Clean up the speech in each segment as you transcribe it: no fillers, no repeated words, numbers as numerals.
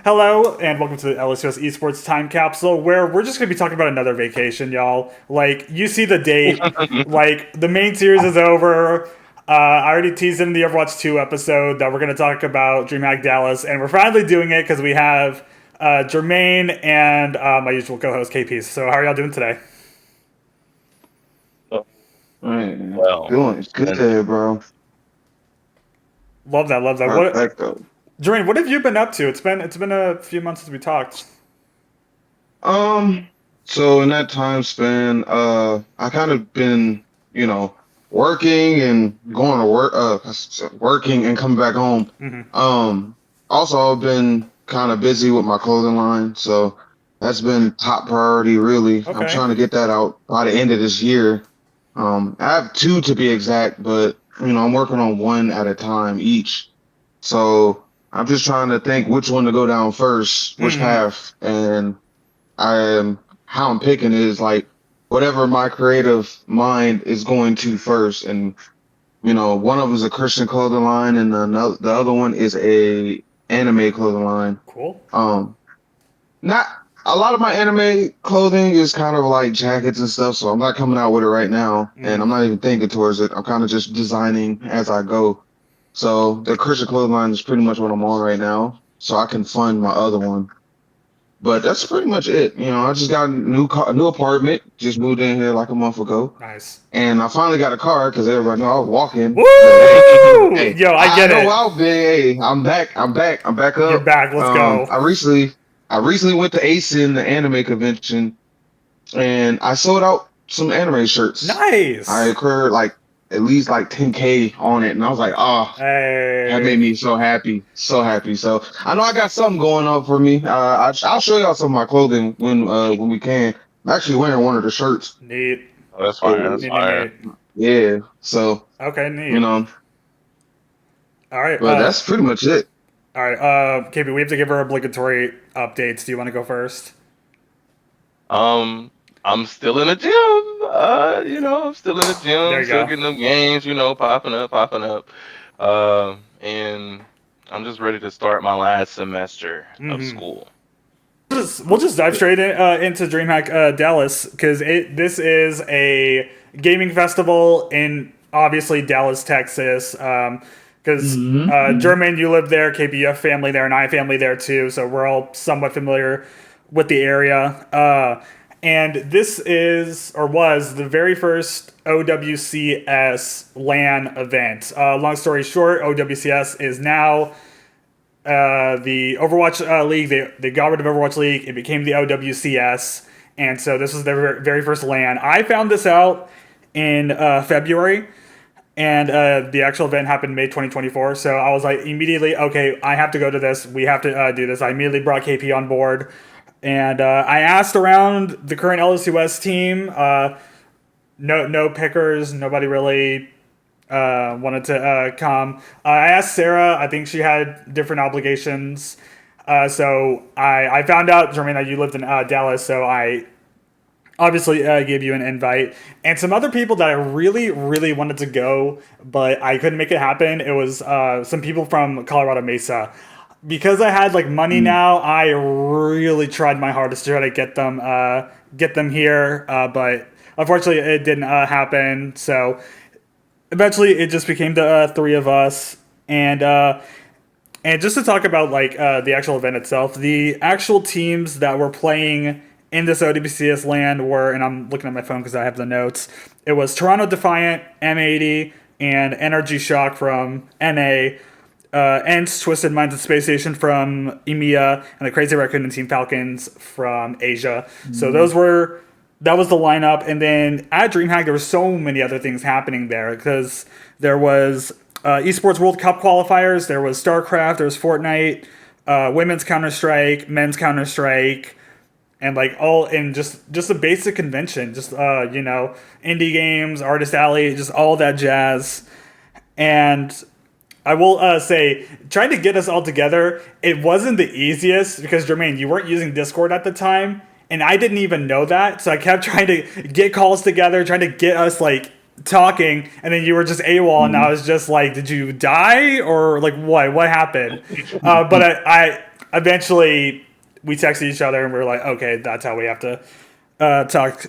Hello, and welcome to the LSUS ESports Time Capsule, where we're just going to be talking about another vacation, y'all. Like, you see the date. Like, the main series is over. I already teased in the Overwatch 2 episode that we're going to talk about Dreamhack Dallas, and we're finally doing it because we have Jermaine and my usual co-host, KP. So how are y'all doing today? Man, Well, feeling good, bro. Love that, love that. What, Perfecto. Jermaine, what have you been up to? It's been a few months since we talked. Um, so in that time span, I kind of been, working and going to work, working and coming back home. Also I've been kind of busy with my clothing line, so that's been top priority, really. I'm Okay. trying to get that out by the end of this year. I have two to be exact, but I'm working on one at a time each. So I'm just trying to think which one to go down first, which path, and I am how I'm picking is like whatever my creative mind is going to first, and one of them is a Christian clothing line, and the other one is a anime clothing line. Cool. Not a lot of my anime clothing is kind of like jackets and stuff, so I'm not coming out with it right now, and I'm not even thinking towards it. I'm kind of just designing as I go. So the Christian clothing line is pretty much what I'm on right now, so I can fund my other one. But that's pretty much it. I just got a new apartment, just moved in here like a month ago, Nice. and I finally got a car because everybody know I was walking. Woo! But hey, Yo, I I get know it. I've been. Hey, I'm back. I'm back You're up. back. Let's go. I recently went to ASIN, the anime convention, and I sold out some anime shirts. I Nice. incurred like at least like 10K on it, and I was like, oh, that Hey. made me so happy, so happy. So I know I got something going on for me. I'll show y'all some of my clothing when we can. I'm actually wearing one of the shirts. Neat. that's fire. So That's Neat, neat, fire. neat. yeah, so Okay, you neat. know, All right. but that's pretty much it. All right. KP, we have to give our obligatory updates. Do you want to go first? Um, I'm still in the gym. I'm still in the There gym, you still go. getting them gains. Popping up, popping up. And I'm just ready to start my last semester of school. We'll just dive straight into DreamHack Dallas because this is a gaming festival in obviously Dallas, Texas. Because Hmm. Jermaine, you live there, KP, you have family there, and I have family there too, so we're all somewhat familiar with the area. And this is or was the very first OWCS LAN event. Long story short, OWCS is now the Overwatch League. They got rid of Overwatch League. It became the OWCS, and so this was their very first LAN. I found this out in February, and the actual event happened May 2024. So I was like immediately, okay, I have to go to this. We have to do this. I immediately brought KP on board, and I asked around the current LSUS team. No pickers. Nobody really wanted to come. I asked Sarah. I think she had different obligations. So I found out, Jermaine, that you lived in Dallas. So I obviously gave you an invite. And some other people that I really, really wanted to go, but I couldn't make it happen. It was some people from Colorado Mesa. Because I had like money now, I really tried my hardest to try to get them here. But unfortunately, it didn't happen. So eventually it just became the three of us, and just to talk about like the actual event itself, the actual teams that were playing in this OWCS land were, and I'm looking at my phone because I have the notes. It was Toronto Defiant, M80, and NRG Shock from NA, Ents, Twisted Minds and Space Station from EMEA, and the Crazy Raccoon and Team Falcons from Asia. So that was the lineup. And then at DreamHack, there were so many other things happening there because there was Esports World Cup qualifiers, there was StarCraft, there was Fortnite, women's Counter Strike, men's Counter Strike, and like all in just a basic convention, just indie games, artist alley, just all that jazz. And I will say, trying to get us all together, it wasn't the easiest because Jermaine, you weren't using Discord at the time, and I didn't even know that. So I kept trying to get calls together, trying to get us like talking, and then you were just AWOL, and I was just like, "Did you die or like what? What happened?" But I eventually we texted each other and we were like, okay, that's how we have to talk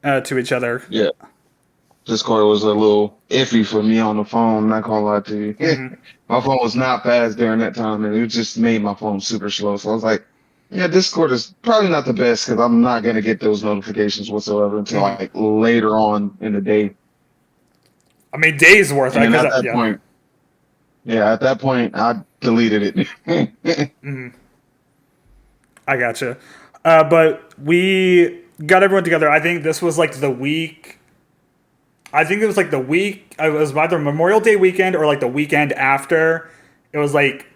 to each other. Yeah. Discord was a little iffy for me on the phone, not gonna lie to you. My phone was not fast during that time, and it just made my phone super slow. So I was like, yeah, Discord is probably not the best because I'm not gonna get those notifications whatsoever until like later on in the day. I mean, days worth. And Because at that point, at that point, I deleted it. I gotcha. But we got everyone together. I think this was like the week. I think it was like the week. It was either Memorial Day weekend or like the weekend after. It was like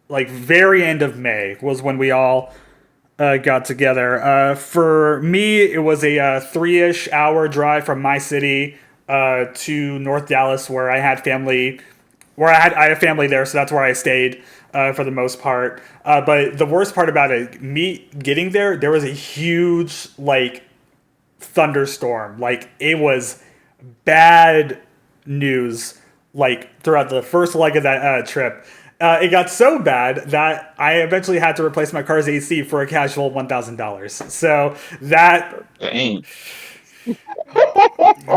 very end of May was when we all got together. For me, it was a 3-ish hour drive from my city to North Dallas, where I had family. Where I had family there, so that's where I stayed for the most part. But the worst part about it, me getting there was a huge like thunderstorm. Like it was bad news. Like throughout the first leg of that trip. It got so bad that I eventually had to replace my car's AC for a casual $1,000. So Dang.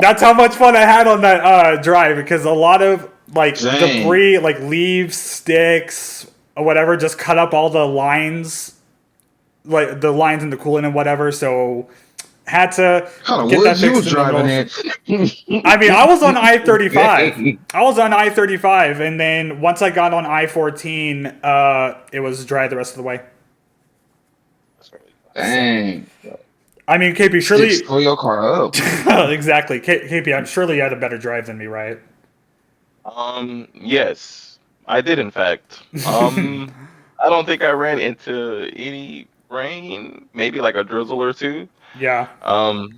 that's how much fun I had on that drive, because a lot of like Dang. debris, like leaves, sticks, or whatever, just cut up all the lines, like the lines in the coolant and whatever. So had to Kind of get that woods you fixed was in the driving middle. in. I mean, I was on I-35. I was on I-35, and then once I got on I-14, it was dry the rest of the way. Dang. I mean, KP, surely Just pull your car up. exactly. KP, I'm surely you had a better drive than me, right? Yes, I did in fact. I don't think I ran into any rain, maybe like a drizzle or two. Yeah.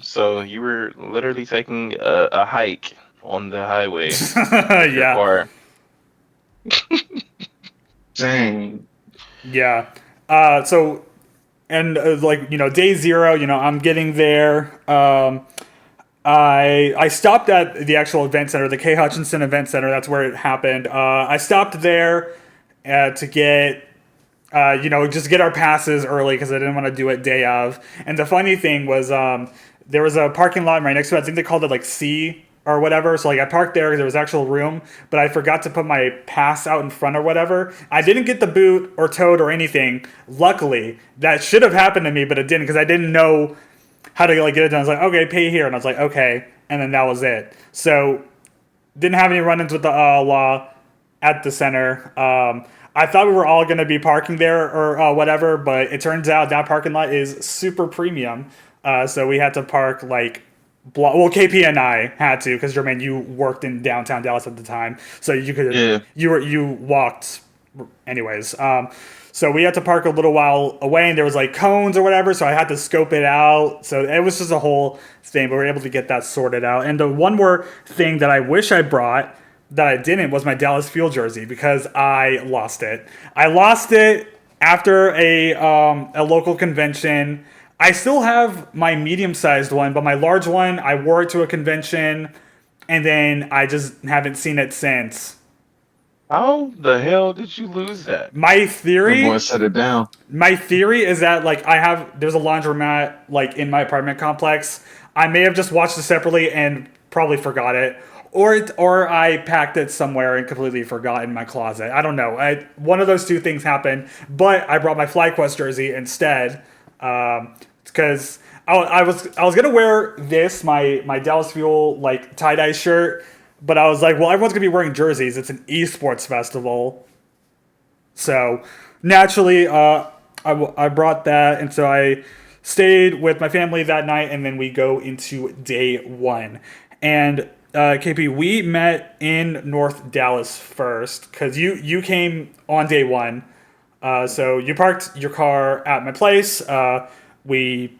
So you were literally taking a hike on the highway with your Yeah. car. Dang. Yeah. So, and like, day zero, I'm getting there. I stopped at the actual event center, the K Hutchinson Event Center. That's where it happened. I stopped there to get, just get our passes early because I didn't want to do it day of. And the funny thing was, there was a parking lot right next to it. I think they called it like C or whatever. So like I parked there because there was actual room, but I forgot to put my pass out in front or whatever. I didn't get the boot or towed or anything. Luckily, that should have happened to me, but it didn't, because I didn't know how to like get it done. I was like, okay, pay here, and I was like, okay, and then that was it. So didn't have any run-ins with the law at the center. I thought we were all going to be parking there or whatever, but it turns out that parking lot is super premium. So we had to park like well, KP and I had to, because Jermaine, you worked in downtown Dallas at the time, so you could you walked anyways. So we had to park a little while away, and there was like cones or whatever, so I had to scope it out. So it was just a whole thing, but we were able to get that sorted out. And the one more thing that I wish I brought that I didn't was my Dallas Fuel jersey, because I lost it. I lost it after a local convention. I still have my medium-sized one, but my large one, I wore it to a convention, and then I just haven't seen it since. How the hell did you lose that? My The theory boy set it down. My theory is that like there's a laundromat like in my apartment complex. I may have just watched it separately and probably forgot it, or I packed it somewhere and completely forgot in my closet. I don't know. One of those two things happened. But I brought my FlyQuest jersey instead, because I was gonna wear my Dallas Fuel like tie dye shirt, but I was like, well, everyone's gonna be wearing jerseys. It's an esports festival, so naturally, I brought that, and so I stayed with my family that night, and then we go into day one. And KP, we met in North Dallas first, because you came on day one. So you parked your car at my place. We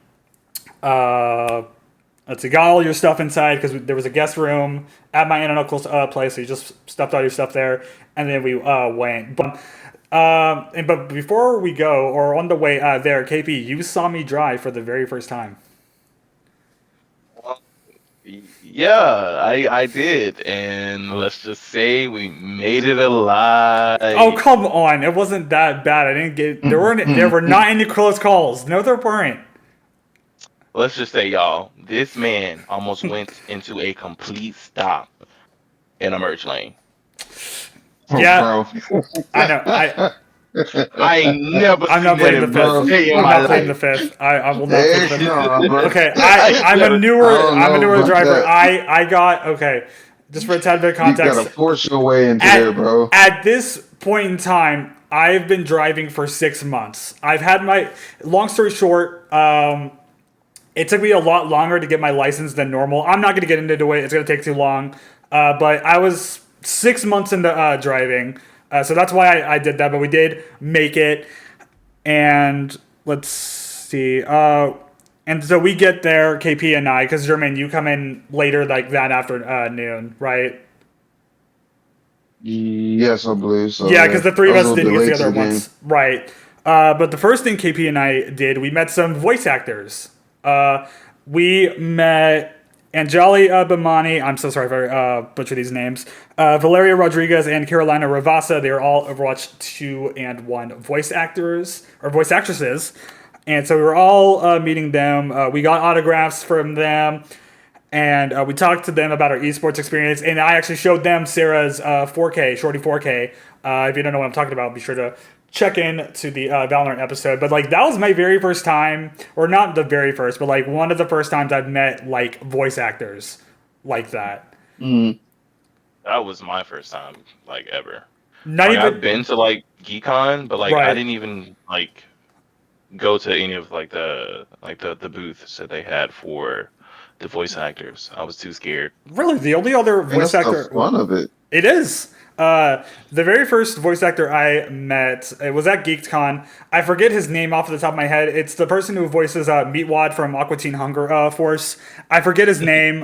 let's see, got all your stuff inside, because there was a guest room at my aunt and uncle's place. So you just stuffed all your stuff there, and then we went. But before we go, or on the way there, KP, you saw me drive for the very first time. Yeah, I did, and let's just say we made it Oh, alive. come on. It wasn't that bad. I didn't get there were not any close calls. No, there weren't. Let's just say, y'all, this man almost went into a complete stop in a merge lane. Oh, Yeah, bro. I know. I ain't never I'm seen not that pleading the in a Bro. fifth. day in I'm my not pleading the life. fifth. I will not plead the Heck fifth. no, bro. Okay, I never. I don't I'm a know newer about driver. that. I got okay. Just for a tad bit of You gotta context, force your way into there, at bro. at this point in time, I've been driving for 6 months. I've had my long story short. It took me a lot longer to get my license than normal. I'm not going to get into it. It's going to take too long. But I was 6 months into driving. So that's why I did that. But we did make it. And let's see. And so we get there, KP and I, because Jermaine, you come in later, like that afternoon, right? Yes, I believe so. Yeah, because Yeah, the three I of was a us little didn't bit get late to together the at game. once, right? But the first thing KP and I did, we met some voice actors. We met Anjali Bimani. I'm so sorry if I butcher these names. Valeria Rodriguez and Carolina Ravassa. They are all Overwatch 2 and 1 voice actors or voice actresses. And so we were all meeting them. We got autographs from them. And we talked to them about our esports experience, and I actually showed them Sarah's 4K, Shorty 4K. If you don't know what I'm talking about, be sure to check in to the Valorant episode. But like that was my very first time, or not the very first, but like one of the first times I've met like voice actors like that. Mm. That was my first time, like ever. Not Like I've even been to like GeekCon, but like I right. didn't even like go to any of like the booths that they had for the voice actors. I was too scared. Really, the only other And voice that's the actor fun of it. it is. The very first voice actor I met, it was at GeekCon. I forget his name off the top of my head. It's the person who voices Meatwad from Aqua Teen Hunger Force. I forget his name.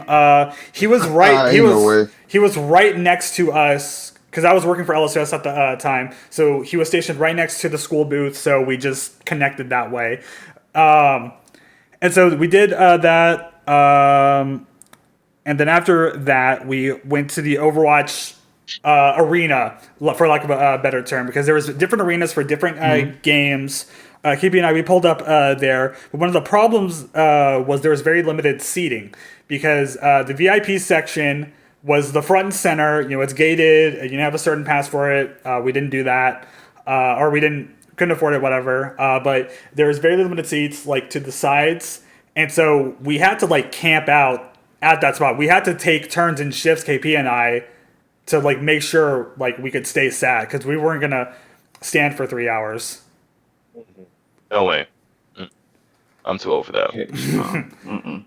He was right. Ain't no way. He was right next to us because I was working for LSUS at the time. So he was stationed right next to the school booth. So we just connected that way. And so we did that. And then after that, we went to the Overwatch arena, for lack of a better term, because there was different arenas for different games. KP and I, we pulled up there. But one of the problems was there was very limited seating because the VIP section was the front and center. You know, it's gated. You didn't have a certain pass for it. We didn't do that, or we didn't couldn't afford it, whatever. But there was very limited seats, like to the sides, and so we had to like camp out at that spot. We had to take turns in shifts, KP and I, to like make sure like we could stay sat because we weren't gonna stand for 3 hours. No way. Mm, I'm too old for that. Heck no. Mm-mm.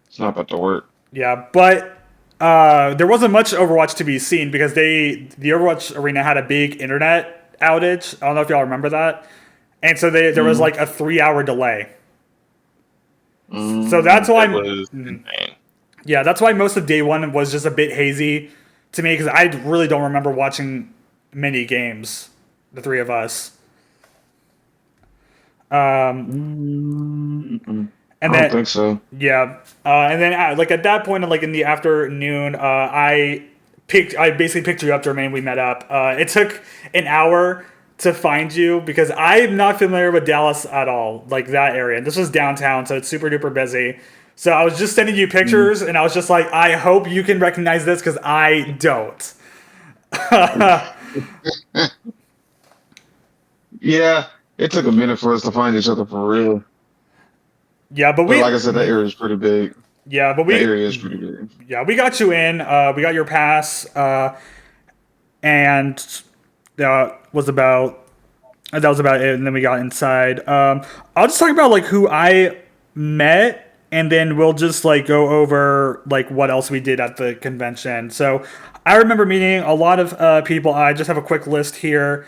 It's not about to work. Yeah, but there wasn't much Overwatch to be seen because the Overwatch arena had a big internet outage. I don't know if y'all remember that, and so there was like a 3 hour delay. So that's It why, was insane. yeah, that's why most of day one was just a bit hazy to me because I really don't remember watching many games. The three of us. Mm-mm. And I don't then think so. yeah, and then like at that point, like in the afternoon, I basically picked you up, Jermaine. We met up. It took an hour to find you because I'm not familiar with Dallas at all, like that area. And this was downtown, so it's super duper busy. So I was just sending you Mm. pictures, and I was just like, I hope you can recognize this because I don't. Yeah, it took a minute for us to find each other for real. Yeah, but But like I said, that area is pretty big. yeah, but That we, area is pretty big. yeah, we got you in. We got your pass, and was about that was about it. And then we got inside. I'll just talk about like who I met, and then we'll just like go over like what else we did at the convention. So I remember meeting a lot of people. I just have a quick list here.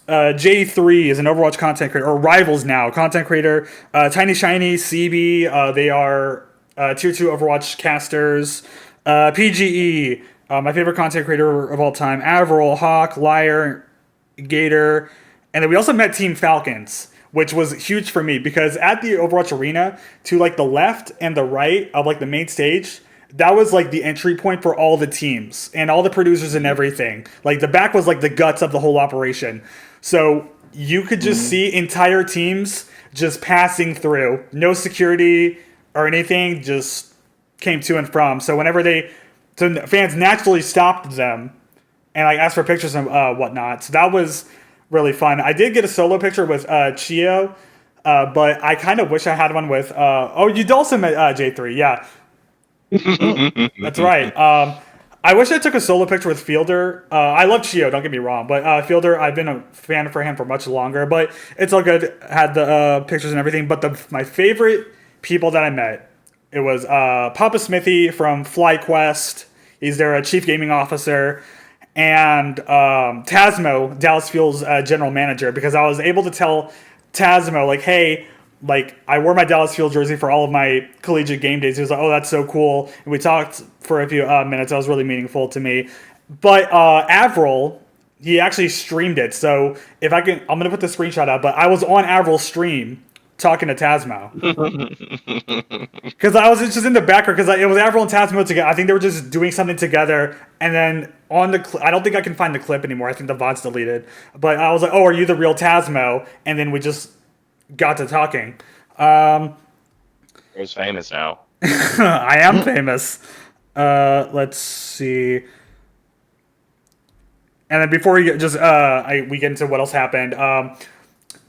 J3 is an Overwatch content creator, or Rivals now content creator. Tiny Shiny, CB, they are tier 2 Overwatch casters. PGE, my favorite content creator of all time. Avril, Hawk, Liar, Gator. And then we also met Team Falcons, which was huge for me because at the Overwatch arena, to like the left and the right of like the main stage, that was like the entry point for all the teams and all the producers and everything. Like the back was like the guts of the whole operation. So you could just see entire teams just passing through, no security or anything, just came to and from. So so fans naturally stopped them and like asked for pictures and whatnot. So that was really fun. I did get a solo picture with Chio, but I kind of wish I had one with. You also met J3, yeah, that's right. I wish I took a solo picture with Fielder. I love Chio, don't get me wrong, but Fielder, I've been a fan for him for much longer. But it's all good. Had the pictures and everything. But my favorite people that I met, it was Papa Smithy from FlyQuest. He's their chief gaming officer, and Tasmo, Dallas Fuel's general manager, because I was able to tell Tasmo like, hey. Like, I wore my Dallas Fuel jersey for all of my collegiate game days. He was like, oh, that's so cool. And we talked for a few minutes. That was really meaningful to me. But Avril, he actually streamed it. So if I can, I'm going to put the screenshot out. But I was on Avril's stream talking to Tasmo. Because I was just in the background. Because it was Avril and Tasmo together. I think they were just doing something together. And then on the I don't think I can find the clip anymore. I think the VOD's deleted. But I was like, oh, are you the real Tasmo? And then we just got to talking. He's famous now. I am famous. Let's see. And then before we get we get into what else happened,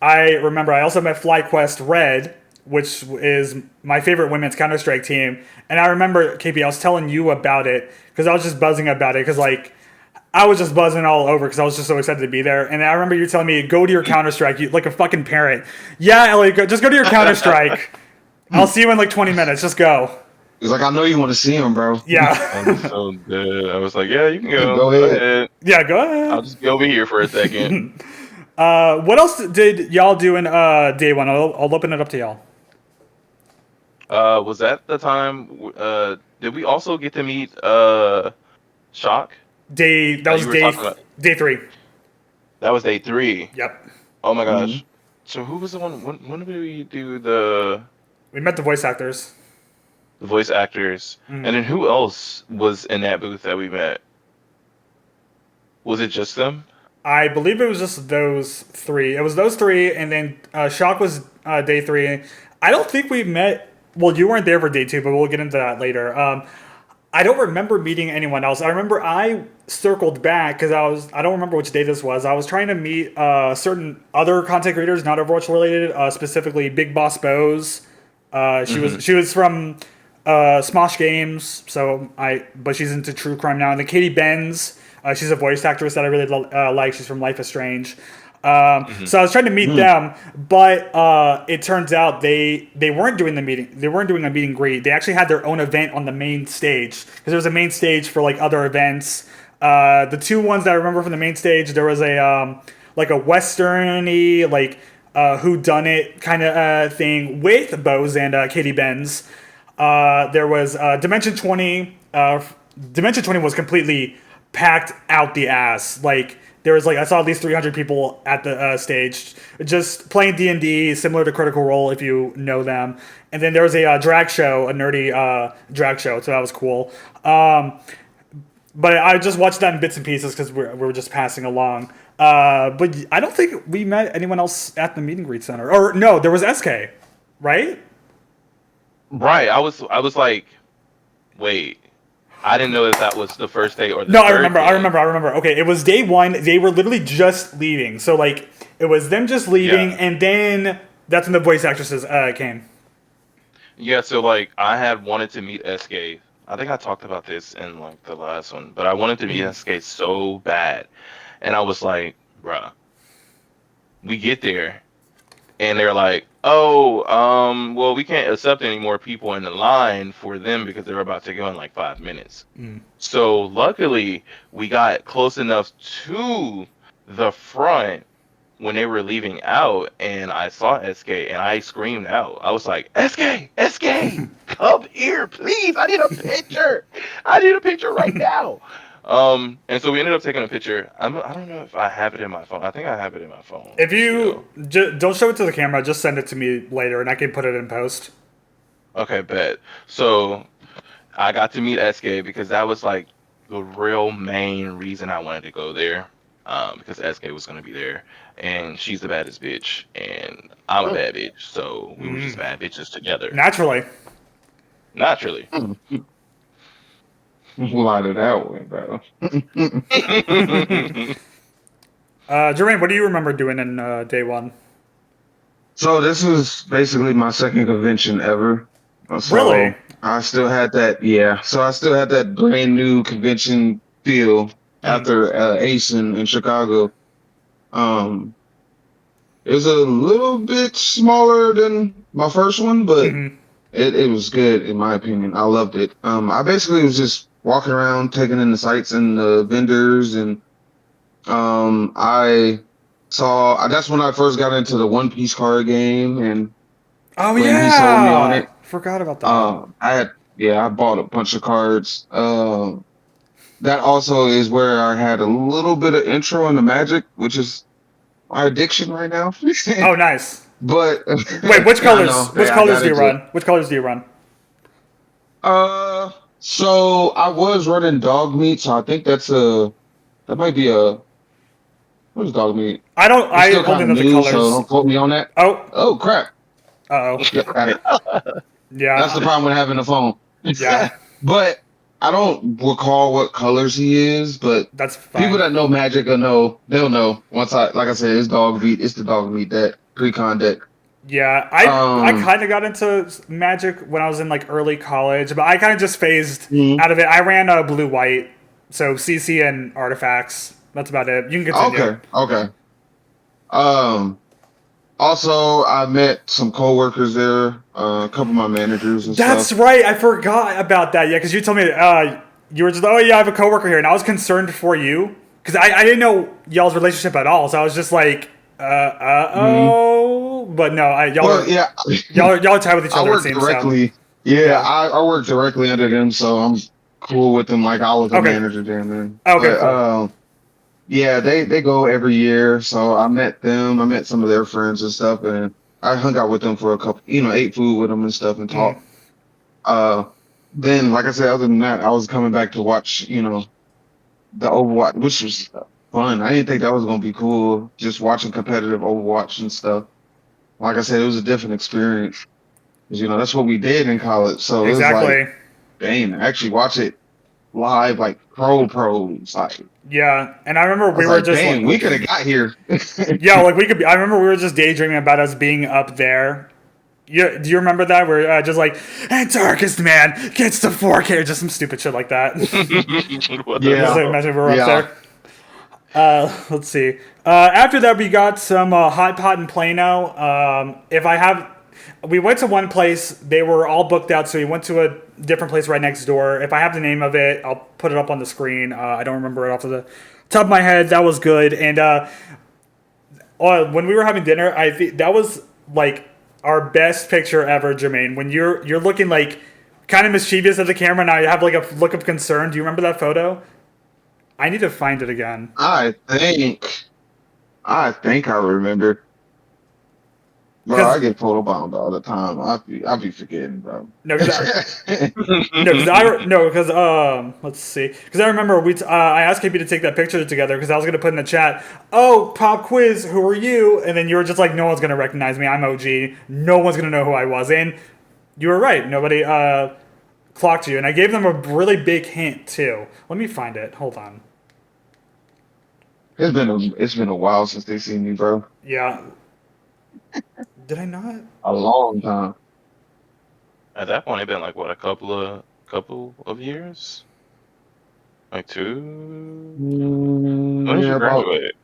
I remember I also met FlyQuest Red, which is my favorite women's Counter Strike team. And I remember, KP, I was telling you about it because I was just buzzing about it because like I was just buzzing all over because I was just so excited to be there. And I remember you telling me, go to your Counter Strike, like a fucking parent. Yeah, Elliot, just go to your Counter Strike. I'll see you in like 20 minutes. Just go. He's like, I know you want to see him, bro. Yeah. I'm so good. I was like, yeah, you can go. Go ahead. Yeah, go ahead. I'll just be over here for a second. What else did y'all do in day one? I'll open it up to y'all. Was that the time? Did we also get to meet Shock? That was day 3. That was day 3. Yep. Oh my gosh. So who was the one? When did we do We met the voice actors. the voice actors? And then who else was in that booth that we met? Was it just them? I believe it was just those 3. It was those 3, and then Shock was day 3. I don't think we met. Well, you weren't there for day 2, but we'll get into that later. I don't remember meeting anyone else. I remember I circled back because I don't remember which day this was. I was trying to meet certain other content creators, not Overwatch related, specifically Big Boss Bose. She was from Smosh Games, but she's into true crime now. And then Katie Benz, she's a voice actress that I really like. She's from Life is Strange. So I was trying to meet them, but it turns out they weren't doing the meeting. They weren't doing a meet and greet. They actually had their own event on the main stage because there was a main stage for like other events. The 2 ones that I remember from the main stage, there was a like a western-y like whodunit kind of thing with Bose and Katie Benz. There was Dimension 20. Dimension 20 was completely packed out the ass. Like there was like I saw at least 300 people at the stage just playing D&D, similar to Critical Role if you know them. And then there was a drag show, a nerdy drag show, so that was cool. But I just watched that in bits and pieces because we were just passing along. But I don't think we met anyone else at the meet and greet center. Or no, there was Eskay, right? Right. I was like, wait. I didn't know that was the first day or the No, third I day. remember. Okay, it was day 1. They were literally just leaving. So, like, it was them just leaving, and then that's when the voice actresses came. Yeah, so, like, I had wanted to meet Eskay. I think I talked about this in, like, the last one. But I wanted to meet Eskay so bad. And I was like, bruh, we get there. And they're like, well, we can't accept any more people in the line for them because they're about to go in like 5 minutes. So luckily, we got close enough to the front when they were leaving out, and I saw Eskay, and I screamed out. I was like, Eskay, come here, please. I need a picture. I need a picture right now. And so we ended up taking a picture. I don't know if I have it in my phone. I think I have it in my phone. If Still. you don't show it to the camera, just send it to me later, and I can put it in post. Okay, bet. So I got to meet Eskay because that was like the real main reason I wanted to go there. Because Eskay was gonna be there, and she's the baddest bitch, and I'm a bad bitch, so we were just bad bitches together. Naturally. Naturally. Light it that way, bro. Jermaine, what do you remember doing in day one? So this was basically my second convention ever. Really? So I still had that, yeah. So I still had that brand new convention feel after Ace in Chicago. Um, it was a little bit smaller than my first one, but it was good in my opinion. I loved it. I basically was just walking around, taking in the sights and the vendors, and I saw that's when I first got into the One Piece card game, and Oh when he sold me on yeah, it, forgot about that. I bought a bunch of cards. That also is where I had a little bit of intro into Magic, which is my addiction right now. Oh, nice. But Wait, which I colors? know, Which I colors got do you into it. run? Which colors do you run? So I was running dog meat, so I think that might be what is dog meat? I don't. It's I still only kind of know the new, so colors. don't quote me on that. Oh. Oh crap! Oh. Yeah, got it. That's the Yeah. problem with having a phone. Yeah. But I don't recall what colors he is, but That's people fine. that know Magic they'll know. Once like I said, it's dog meat. It's the dog meat deck, pre-con deck. Yeah, I Um, kind of got into Magic when I was in like early college, but I kind of just phased mhm. out of it. I ran blue white, so CC and artifacts. That's about it. You can continue. Okay. Um, Also, I met some coworkers there, a couple of my managers and That's stuff. right. I forgot about that. Yeah, because you told me you were just oh yeah, I have a coworker here, and I was concerned for you because I didn't know y'all's relationship at all. So I was just like Mhm. oh, but no, Well, yeah, y'all are tied with each I other it work seems. So directly. Yeah, yeah. I work directly under them, so I'm cool with them. Like I was a Okay. manager there, then. Okay. But Cool. yeah, they go every year, so I met them. I met some of their friends and stuff, and I hung out with them for a couple. Ate food with them and stuff and talked. Uh, then, like I said, other than that, I was coming back to watch. The Overwatch, which was fun. I didn't think that was gonna be cool. Just watching competitive Overwatch and stuff. Like I said, it was a different experience. 'Cause, that's what we did in college. So it was like, Exactly. dang, actually watch it live, like pros. Like Yeah, and I remember I we was were like, just dang, we like, could have got here. yeah, like we could be. I remember we were just daydreaming about us being up there. Do you remember that? We're just like, and Darkest Man gets to 4K, or just some stupid shit like that. What the Just Yeah, like, hell? imagine we were up yeah. there. Let's see. After that, we got some hot pot in Plano. We went to one place. They were all booked out, so we went to a different place right next door. If I have the name of it, I'll put it up on the screen. I don't remember it off of the top of my head. That was good. And when we were having dinner, I think that was like our best picture ever, Jermaine. When you're looking like kind of mischievous at the camera, now you have like a look of concern. Do you remember that photo? I need to find it again. I think I remember. Bro, I Because get photobombed all the time. I be forgetting, bro. no, because let's see. Because I remember I asked KP to take that picture together because I was gonna put in the chat. Oh, pop quiz. Who are you? And then you were just like, no one's gonna recognize me. I'm OG. No one's gonna know who I was. And you were right. Nobody clocked you. And I gave them a really big hint too. Let me find it. Hold on. It's been a while since they seen me, bro. Yeah. Did I not? A long time. At that point, it'd been like what, a couple of years, like two. When did you Yeah, about graduate?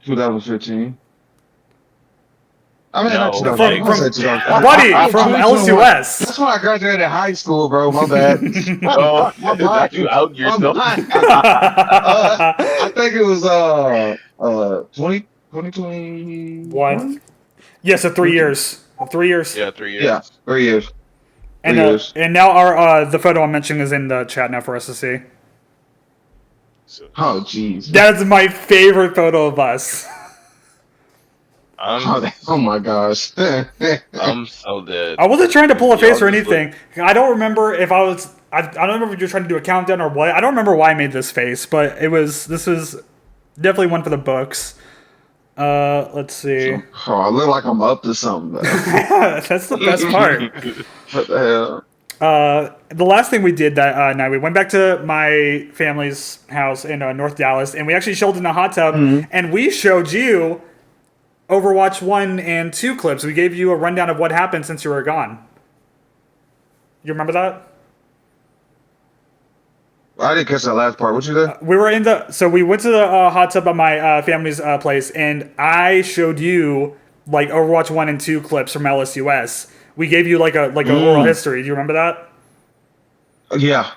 2015. I mean, not No, From 2015. I like said from 2015. Buddy Oh, from 2021. LSUS. That's when I graduated high school, bro. My bad. oh, My mind. not you out My yourself. mind. I think it was 2021. One. Yeah, so 3 years. 3 years. Yeah, 3 years. Yeah, 3 years. And 3 years. now our the photo I'm mentioning is in the chat now for us to see. So Oh, jeez. That's my favorite photo of us. Oh my gosh. I'm so dead. I wasn't trying to pull a face Y'all or just look- anything. I don't remember if I was. I don't remember if you were trying to do a countdown or what. I don't remember why I made this face, but it was. This was definitely one for the books. Let's see. Oh, I look like I'm up to something. Though. That's the best part. What the hell? The last thing we did that night, we went back to my family's house in North Dallas, and we actually chilled in a hot tub, and we showed you Overwatch 1 and 2 clips. We gave you a rundown of what happened since you were gone. You remember that? I didn't catch that last part. What you did? We were in the. So we went to the hot tub at my family's place, and I showed you like Overwatch 1 and 2 clips from LSUS. We gave you like an oral history. Do you remember that? Yeah.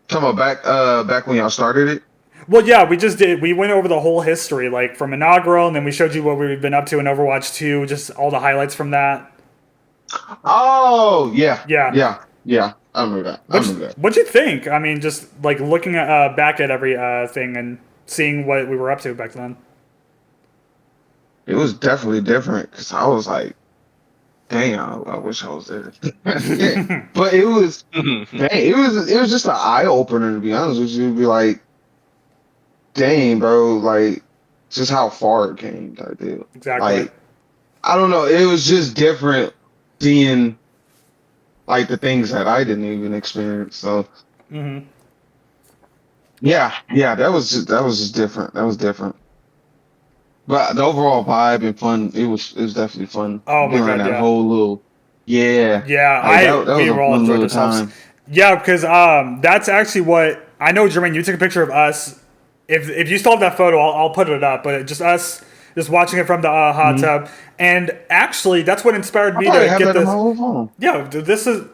Talking about back when y'all started it. Well, yeah, we just did. We went over the whole history, like from inaugural, and then we showed you what we've been up to in Overwatch 2, just all the highlights from that. Oh yeah. Yeah. I remember that. What'd you think? I mean, just like looking at, back at every thing and seeing what we were up to back then. It was definitely different because I was like, "Damn, I wish I was there." But it was, dang, it was just an eye opener to be honest with you. It'd be like, "Dang, bro, like just how far it came." Type deal. Exactly. Like, I don't know. It was just different seeing like the things that I didn't even experience. So yeah, that was just different. That was different. But the overall vibe and fun, it was definitely fun. Oh my During God, that yeah. whole little, yeah, Yeah, like, that we was a all fun enjoyed little ourselves. time. Yeah, because that's actually what I know, Jermaine. You took a picture of us. If you still have that photo, I'll put it up. But just us, just watching it from the hot tub, and actually, that's what inspired me to I have get that in this. my whole phone. Yeah,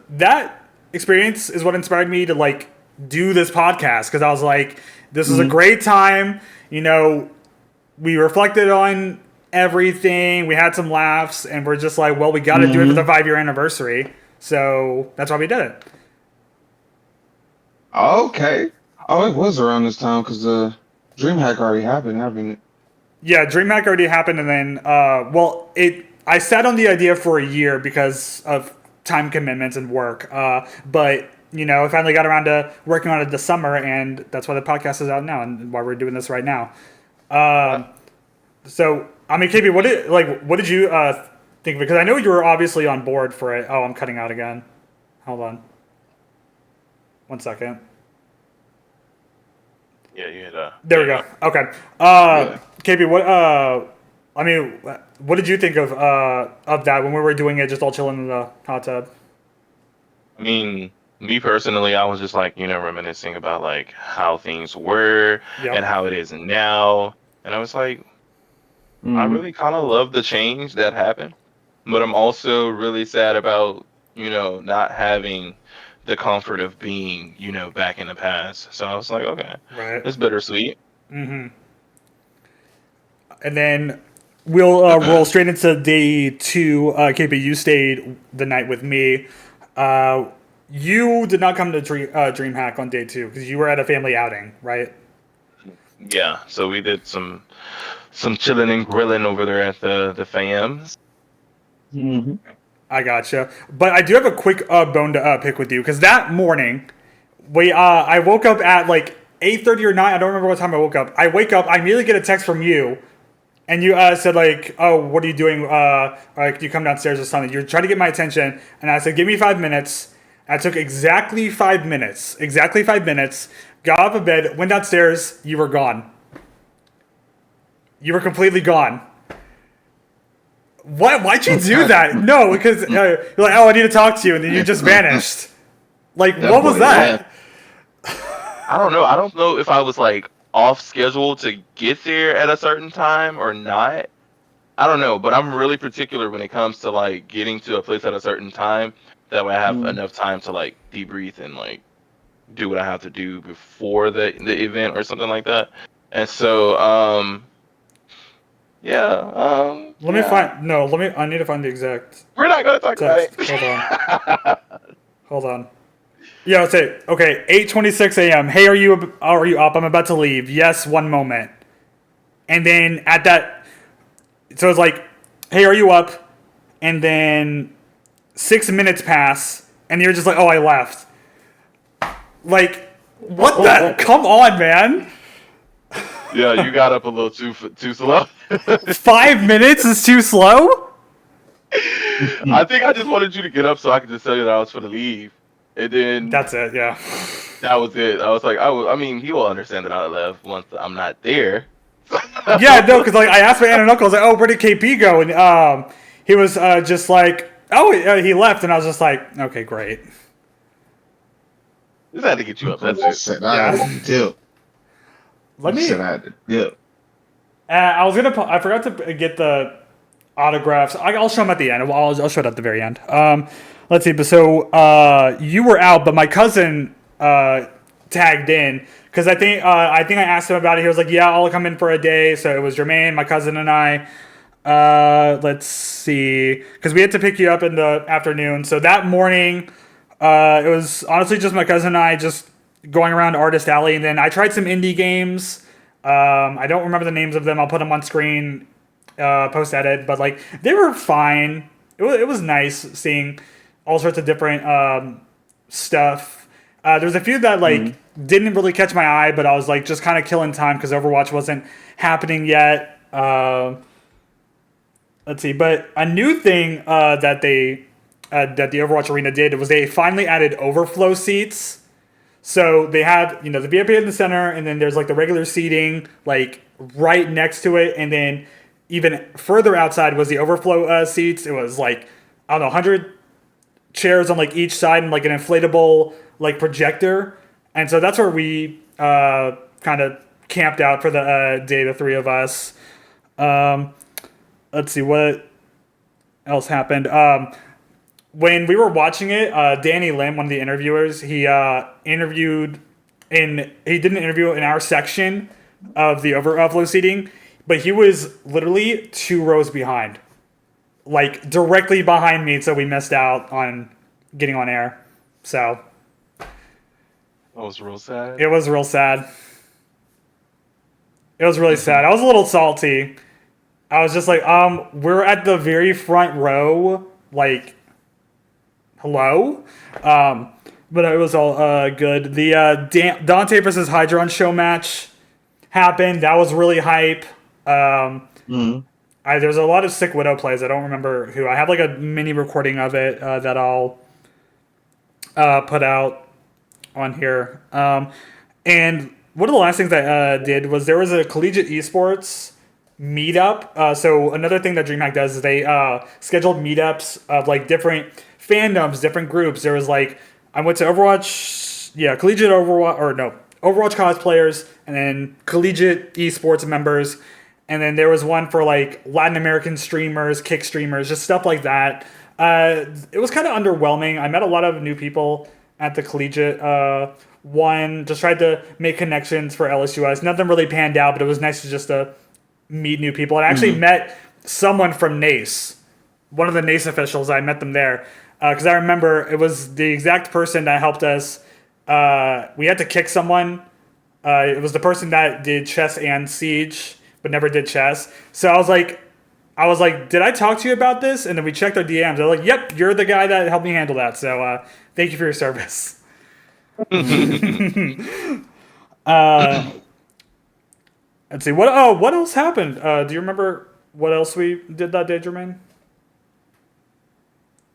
that experience is what inspired me to like do this podcast because I was like, this is a great time. You know, we reflected on everything. We had some laughs, and we're just like, well, we got to do it for the 5-year anniversary. So that's why we did it. Okay. Oh, it was around this time because the Dreamhack already happened, haven't it? Yeah, Dreamhack already happened, and then I sat on the idea for a year because of time commitments and work. But you know, I finally got around to working on it this summer, and that's why the podcast is out now, and why we're doing this right now. So I mean, KP, what did you think of it? Because I know you were obviously on board for it. Oh, I'm cutting out again. Hold on. 1 second. Yeah, you hit There we go. Okay. Yeah. KP, what did you think of that when we were doing it, just all chilling in the hot tub? I mean, me personally, I was just like, reminiscing about like how things were Yep. and how it is now. And I was like, I really kind of love the change that happened, but I'm also really sad about, not having the comfort of being, back in the past. So I was like, okay, Right. it's bittersweet. And then we'll roll straight into day 2. KP, you stayed the night with me. You did not come to Dreamhack on day 2 because you were at a family outing, right? Yeah, so we did some chilling and grilling over there at the fams. I gotcha. But I do have a quick bone to pick with you because that morning, I woke up at like 8:30 or 9. I don't remember what time I woke up. I wake up, I immediately get a text from you, and you said like, "Oh, what are you doing? Like, you come downstairs or something?" You're trying to get my attention, and I said, "Give me 5 minutes." I took exactly 5 minutes. Exactly 5 minutes. Got up of bed, went downstairs. You were gone. You were completely gone. What? Why'd you do that? No, because you're like, "Oh, I need to talk to you," and then you just vanished. Like, what was that? I don't know. I don't know if I was like off schedule to get there at a certain time or not. I don't know, but I'm really particular when it comes to like getting to a place at a certain time. That way I have enough time to like debrief and like do what I have to do before the event or something like that. And so, yeah. Let me find. No, let me. I need to find the exact We're not gonna talk text. about it. Hold on. Yeah, I'll say, okay, 8:26 a.m. Hey, are you up? I'm about to leave. Yes, one moment. And then at that, so it's like, hey, are you up? And then 6 minutes pass, and you're just like, oh, I left. Like, what the? Come on, man. Yeah, you got up a little too slow. 5 minutes is too slow? I think I just wanted you to get up so I could just tell you that I was going to leave, and then That's it, yeah. that was it. I was like, I mean, he will understand that I left once I'm not there. Yeah, no, because like I asked my aunt and uncle, I was like, "Oh, where did KP go?" And he was just like, "Oh, he left," and I was just like, "Okay, great." Just had to get you up. That's I it. said I Yeah. had to dip. Let I me. said I had to dip. I was gonna. I forgot to get the autographs. I'll show them at the end. I'll show it at the very end. Let's see. But so you were out, but my cousin tagged in because I think I asked him about it. He was like, "Yeah, I'll come in for a day." So it was Jermaine, my cousin, and I. Let's see, because we had to pick you up in the afternoon. So that morning, it was honestly just my cousin and I just going around Artist Alley, and then I tried some indie games. I don't remember the names of them. I'll put them on screen, post edit, but like they were fine. It was nice seeing all sorts of different stuff. There's a few that like didn't really catch my eye, but I was like just kind of killing time because Overwatch wasn't happening yet. Let's see, but a new thing that the Overwatch Arena did was they finally added overflow seats. So they have the VIP in the center, and then there's like the regular seating like right next to it, and then even further outside was the overflow seats. It was like I don't know, 100 chairs on like each side and like an inflatable like projector, and so that's where we kind of camped out for the day, the three of us. Um, let's see what else happened. When we were watching it, Danny Lim, one of the interviewers, he did an interview in our section of the overflow seating, but he was literally 2 rows behind, like directly behind me, so we missed out on getting on air. So That was real sad. it was real sad. It was really sad. I was a little salty. I was just like, we're at the very front row, like, hello? But it was all good. The Dante versus Hydron show match happened. That was really hype. There's a lot of sick Widow plays. I don't remember who. I have like a mini recording of it that I'll put out on here. And one of the last things I did was there was a collegiate esports meetup. So another thing that Dreamhack does is they scheduled meetups of like different fandoms, different groups. There was like I went to Overwatch, collegiate Overwatch Overwatch cosplayers, and then collegiate esports members, and then there was one for like Latin American streamers, kick streamers, just stuff like that. It was kind of underwhelming. I met a lot of new people at the collegiate one. Just tried to make connections for LSUS. Nothing really panned out, but it was nice to just meet new people. And I actually met someone from NACE, one of the NACE officials. I met them there because I remember it was the exact person that helped us. We had to kick someone. It was the person that did chess and siege, but never did chess. So I was like, did I talk to you about this? And then we checked our DMs. They're like, yep, you're the guy that helped me handle that. So thank you for your service. Let's see. What else happened? Do you remember what else we did that day, Jermaine?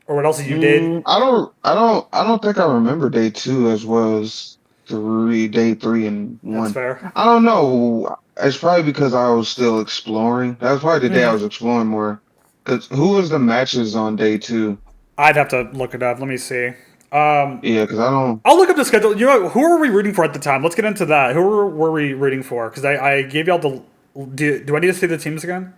Or what else you did? I don't think I remember day two as well as day three and That's one. fair. I don't know. It's probably because I was still exploring. That was probably the day I was exploring more. Cause who was the matches on day two? I'd have to look it up. Let me see. Yeah, cause I don't. I'll look up the schedule. You know, who were we rooting for at the time? Let's get into that. Who were we rooting for? Because I gave y'all the. Do I need to see the teams again?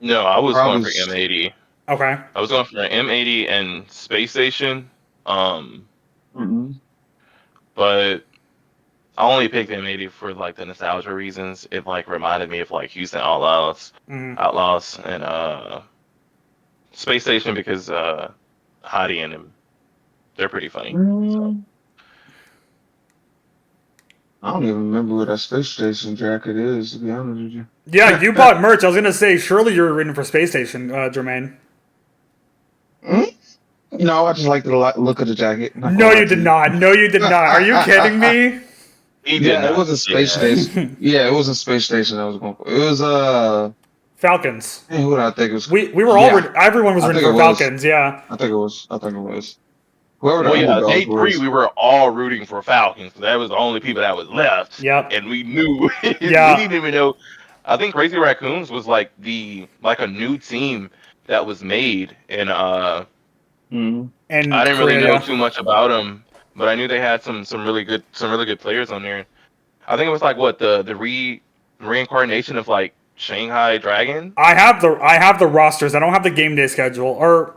No, I was Probably going for M80. Okay. I was going for M80 and Space Station. But I only picked M80 for like the nostalgia reasons. It like reminded me of like Houston Outlaws, and Space Station because Hadi and him, they're pretty funny. So. I don't even remember what that space station jacket is, to be honest with you. Yeah, you bought merch. I was gonna say, surely you were reading for Space Station, Jermaine. Mm? No, I just like the look of the jacket. Not No, gonna lie you to did you. not. No, you did not. Are you kidding me? He did Yeah, it not was a say space that. station. Yeah, it was a space station I was going for. It was Falcons. hey, who did I think it was? We were all Yeah, everyone was I rooting think it for was. Falcons. Yeah. I think it was. Whoever the Well, yeah, underdogs day three was. we were all rooting for Falcons. That was the only people that was left, Yep. and we knew we Yeah. didn't even know. I think Crazy Raccoons was like a new team that was made, and Mm-hmm. I And didn't really know Korea. too much about them, but I knew they had some really good players on there. I think it was like what the reincarnation of like Shanghai Dragon. I have the rosters. I don't have the game day schedule, or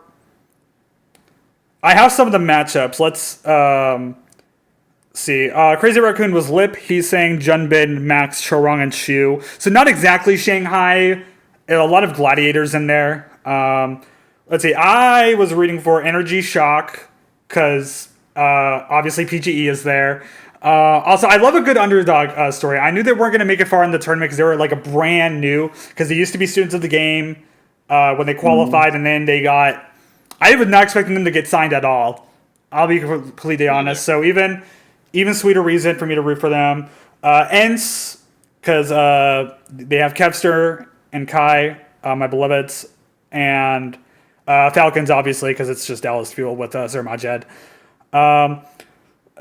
I have some of the matchups. Let's see. Crazy Raccoon was Lip, He's saying Junbin, Max, Chorong, and Shu. So not exactly Shanghai. A lot of gladiators in there. Let's see. I was reading for NRG Shock because obviously PGE is there. Also, I love a good underdog story. I knew they weren't going to make it far in the tournament because they were like a brand new, because they used to be students of the game when they Mm-hmm. qualified, and then they got. I was not expecting them to get signed at all. I'll be completely Me honest. either. So even sweeter reason for me to root for them. Ents, because they have Kevster and Kai, my beloveds, and Falcons, obviously, because it's just Dallas Fuel with Zermajed.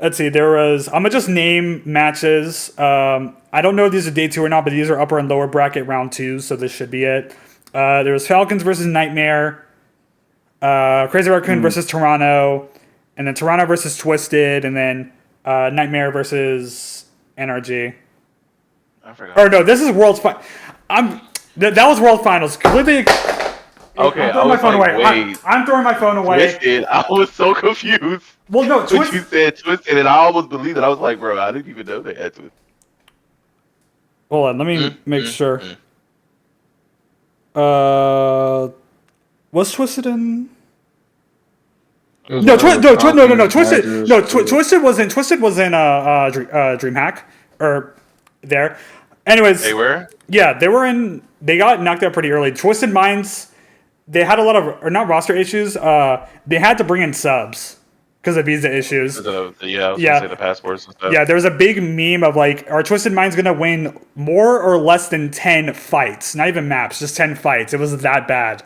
Let's see, there was, I'm going to just name matches. I don't know if these are day two or not, but these are upper and lower bracket round twos, so this should be it. There was Falcons versus Nightmare, Crazy Raccoon Mm. versus Toronto, and then Toronto versus Twisted, and then Nightmare versus NRG. I forgot. Or no, this is World's I'm that was World Finals. Completely. Okay, I'm I throwing my was phone like, away. wait, I'm throwing my phone away. Twisted. I was so confused Well, no, when you said Twisted, and I almost believed it. I was like, bro, I didn't even know they had Twisted. Hold on, let Mm, me make mm, sure. mm. Uh, was Twisted in? It was No, whatever no, Falcons, Twisted. Badgers. No, Twisted was in DreamHack or there. They Anyways, were. yeah, they were in. They got knocked out pretty early. Twisted Minds. They had a lot of, or not roster issues. They had to bring in subs because of visa issues. Yeah, I was gonna say Yeah, the passports and stuff. yeah. There was a big meme of like, are Twisted Minds gonna win more or less than 10 fights? Not even maps, just 10 fights. It was that bad,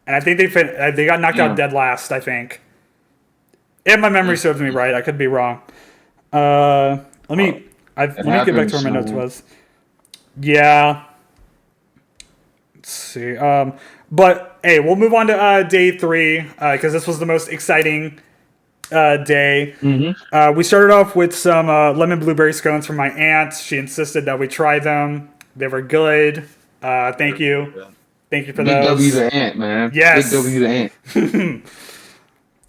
and I think they got knocked out Yeah. dead last. I think. If my memory Mm, serves me mm. right, I could be wrong. Let Well, me. it Let me get back to happens. where my notes So was. Yeah. Let's see. But hey, we'll move on to day three because this was the most exciting day. hmm We started off with some lemon blueberry scones from my aunt. She insisted that we try them. They were good. Thank you. Thank you for Big W those. to Ant, man. Big W Yes. to Ant.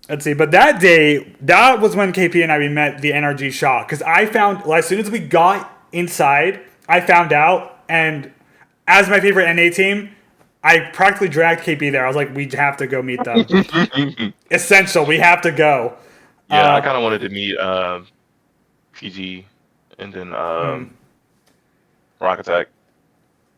Let's see. But that day, that was when KP and I we met the NRG Shock. Because I found, well, as soon as we got inside, I found out. And as my favorite NA team, I practically dragged KP there. I was like, we have to go meet them. Essential. We have to go. Yeah, I kind of wanted to meet PG and then Rock Attack.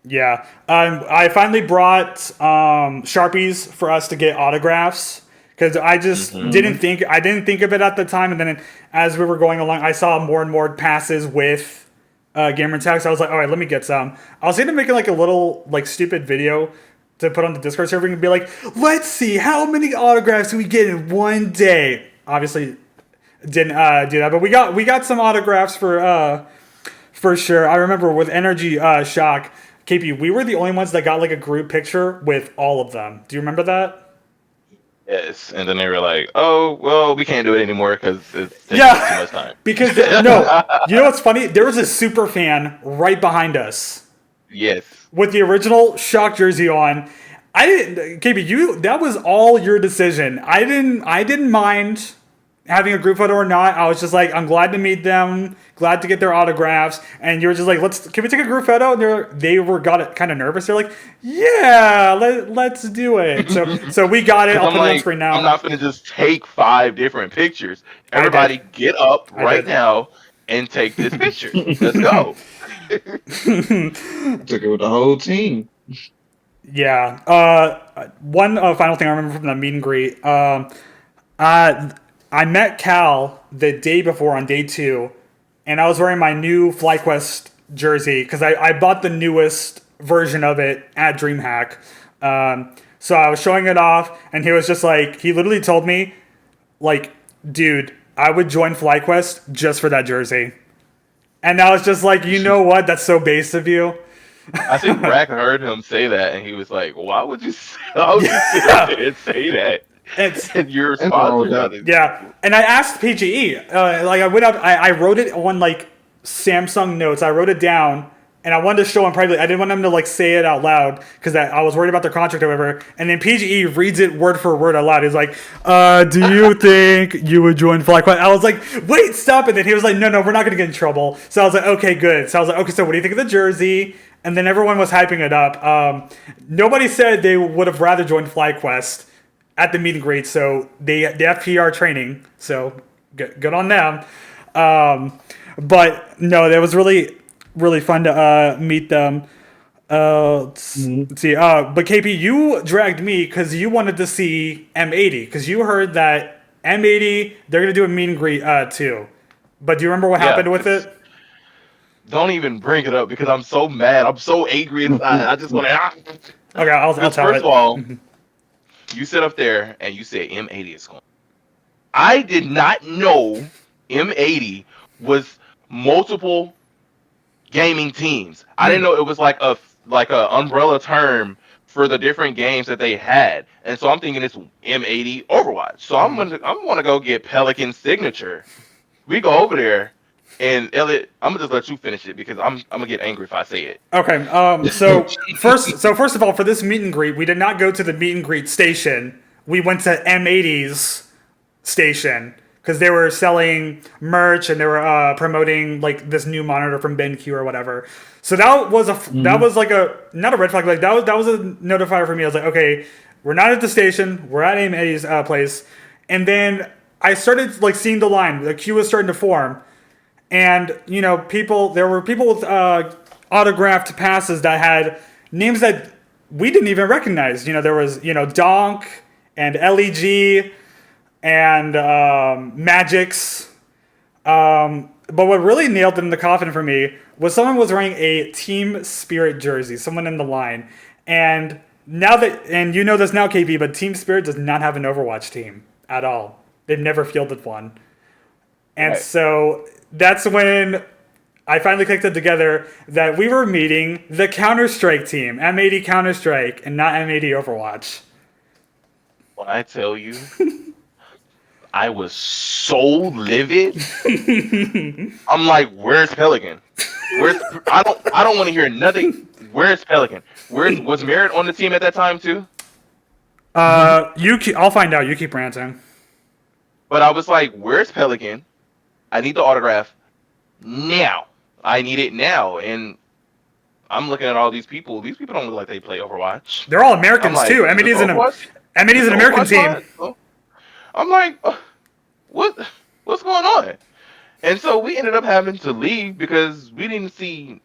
Yeah. I finally brought Sharpies for us to get autographs because I just Hmm. didn't think of it at the time, and then as we were going along, I saw more and more passes with gamer tags. I was like, all right, let me get some. I was gonna make like a little like stupid video to put on the Discord server and be like, let's see how many autographs do we get in one day. Obviously, didn't do that, but we got some autographs for sure. I remember with Energy Shock, KP, we were the only ones that got like a group picture with all of them. Do you remember that? Yes, and then they were like, "Oh, well, we can't do it anymore because it's taking us too Yeah, much time." because no, you know what's funny? There was a super fan right behind us Yes. with the original Shock jersey on. I didn't, KP, you that was all your decision. I didn't mind having a group photo or not. I was just like, I'm glad to meet them, glad to get their autographs, and you were just like, can we take a group photo? And they were got it kind of nervous. They're like, yeah, let's do it. So we got it. Because I'll I'm put it on like, screen I'm now. not gonna just take 5 different pictures. I Everybody did. get up I right did. now and take this picture. Let's go. Took it with the whole team. Yeah. One final thing I remember from the meet and greet. I met Cal the day before on day 2, and I was wearing my new FlyQuest jersey because I bought the newest version of it at Dreamhack. So I was showing it off, and he was just like, he literally told me, like, dude, I would join FlyQuest just for that jersey. And I was just like, you know what? That's so base of you. I think Brack heard him say that, and he was like, "Why would you sit there and say that?" It's And your response was, yeah. And I asked PGE, like I went up, I wrote it on like Samsung Notes. I wrote it down, and I wanted to show him privately. I didn't want him to like say it out loud because I was worried about their contract or whatever. And then PGE reads it word for word out loud. He's like, "Do you think you would join FlyQuest?" I was like, "Wait, stop!" And then he was like, "No, we're not going to get in trouble." So I was like, "Okay, good." So I was like, "Okay, so what do you think of the jersey?" And then everyone was hyping it up. Nobody said they would have rather joined FlyQuest at the meet and greet, so they have PR training, so good on them. But no, that was really fun to meet them. Let's see. But KP, you dragged me because you wanted to see M80 because you heard that M80 they're gonna do a meet and greet too. But do you remember what happened with it? don't even bring it up because I'm so mad. I'm so angry inside. I just want to. Okay, I'll tell First it. of all, you sit up there and you say M80 is going. I did not know M80 was multiple gaming teams. I didn't know it was like a umbrella term for the different games that they had. And so I'm thinking it's M80 Overwatch. So I'm gonna go get Pelican signature. We go over there. And Elliot, I'm gonna just let you finish it because I'm gonna get angry if I say it. Okay. So first of all, for this meet and greet, we did not go to the meet and greet station. We went to M80's station because they were selling merch and they were promoting like this new monitor from BenQ or whatever. So that was that was like a not a red flag, like that was a notifier for me. I was like, okay, we're not at the station, we're at M80's place, and then I started like seeing the line. The queue was starting to form. And, there were people with autographed passes that had names that we didn't even recognize. There was, Donk and LEG and Magix. But what really nailed it in the coffin for me was someone was wearing a Team Spirit jersey, someone in the line. And and you know this now, KP, but Team Spirit does not have an Overwatch team at all. They've never fielded one. And so that's when I finally clicked it together that we were meeting the Counter Strike team, M80 Counter Strike, and not M80 Overwatch. When I tell you, I was so livid. I'm like, "Where's Pelican? I don't want to hear nothing. Where's Pelican? Was Merritt on the team at that time too?" I'll find out. You keep ranting. But I was like, "Where's Pelican? I need the autograph now. I need it now." And I'm looking at all these people. These people don't look like they play Overwatch. They're all Americans too. M80's an American team. I'm like, what's going on? And so we ended up having to leave because we didn't see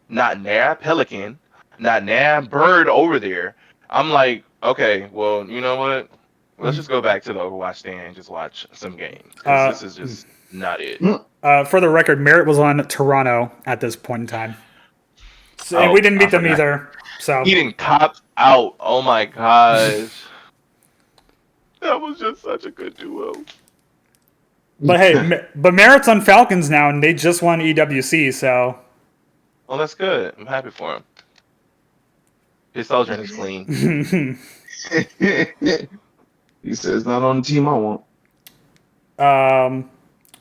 not Pelican, not Bird over there. I'm like, okay, well, you know what? Let's just go back to the Overwatch stand and just watch some games. This is just not it. For the record, Merritt was on Toronto at this point in time. So, and we didn't meet them either. So he didn't cop out. Oh my gosh. That was just such a good duo. But hey, but Merritt's on Falcons now, and they just won EWC, so. Well, that's good. I'm happy for him. His sojourn is clean. He says not on the team I want.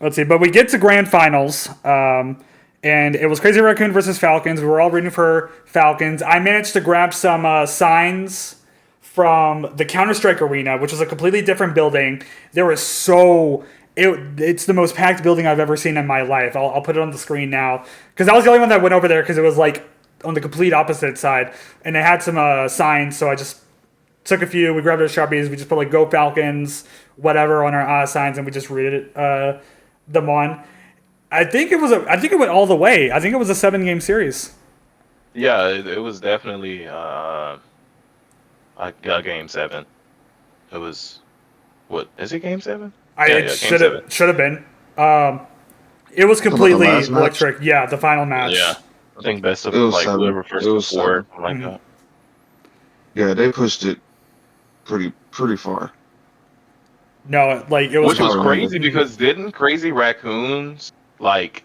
Let's see, but we get to grand finals, and it was Crazy Raccoon versus Falcons. We were all rooting for Falcons. I managed to grab some signs from the Counter Strike arena, which was a completely different building. There was it's the most packed building I've ever seen in my life. I'll put it on the screen now because I was the only one that went over there because it was like on the complete opposite side, and they had some signs. So I just took a few. We grabbed our Sharpies. We just put like "Go Falcons," whatever on our signs, and we just read it them on. I think it went all the way. I think it was a 7-game series. Yeah, it was definitely a game 7. It was what is it? Game 7? It Yeah, game 7. should have been. It was Talking about the completely last match? electric. Yeah, the final Yeah, match. I think best of It was like 7. whoever It first to was 4, 7. something like Mhm. that. Yeah, they pushed it pretty far. No, like it was. Which was Power Ranger. crazy because didn't Crazy Raccoons like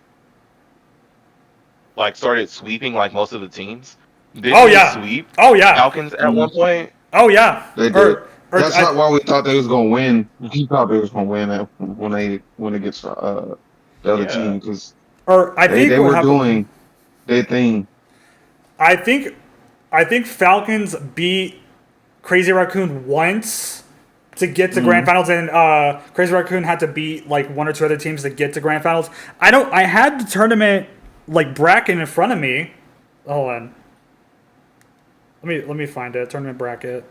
started sweeping like most of the teams? Didn't Oh they yeah. sweep Oh yeah. Falcons at one point? Oh yeah. They did. That's I, not why we thought they was gonna win. He thought they was gonna win when it gets the other Yeah. team because or I think they what were happened. doing their thing. I think I think Falcons beat Crazy Raccoon once to get to grand Mhm. finals, and Crazy Raccoon had to beat like one or two other teams to get to grand finals. I had the tournament like bracket in front of me. Hold on. Let me find it. Tournament bracket.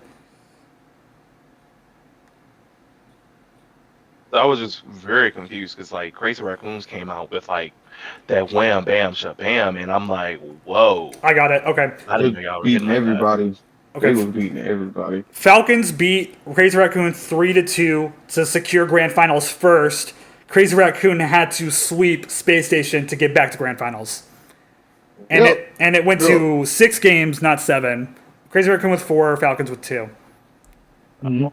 I was just very confused because like Crazy Raccoons came out with like that wham bam shabam, and I'm like, whoa, I got it. Okay. I didn't They know y'all were getting beating like that. everybody. They Okay. was beating everybody. Falcons beat Crazy Raccoon 3-2 to secure grand finals first. Crazy Raccoon had to sweep Space Station to get back to grand finals. And Yep. it went Yep. to 6 games, not 7. Crazy Raccoon with 4, Falcons with 2. Mhm.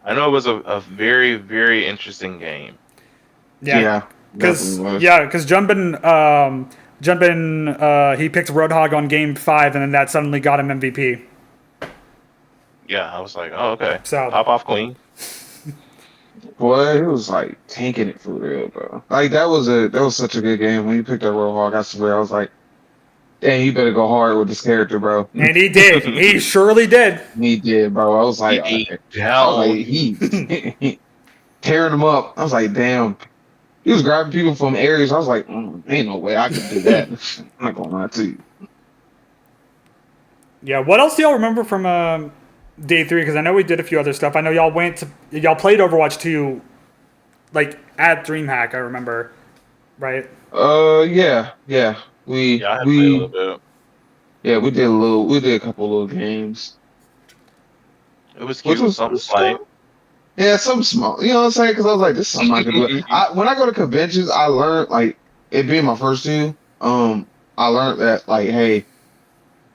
I know it was a very very interesting game. Yeah, Definitely because was. Jumpin, he picked Roadhog on game 5, and then that suddenly got him MVP. Yeah, I was like, oh okay, So pop off Queen. Boy, it was like tanking it for real, bro. Like that was such a good game. When you picked up Roadhog, I swear I was like, dang, you better go hard with this character, bro. and he did, he surely did. He did, bro. I was He like, ate he down. tearing them up. I was like, damn. He was grabbing people from areas. I was like, ain't no way I could do that. I'm not gonna lie to you. Yeah, what else do y'all remember from day 3? Because I know we did a few other stuff. I know y'all played Overwatch 2 like at DreamHack. I remember, right? Yeah. We Yeah, I had played a little we bit. yeah, we did a couple little games. It was Which cute. was Something slight. yeah, something small. You know what I'm saying? Because I was like, this is something I can do. When I go to conventions, I learned like it being my first two. I learned that like, hey,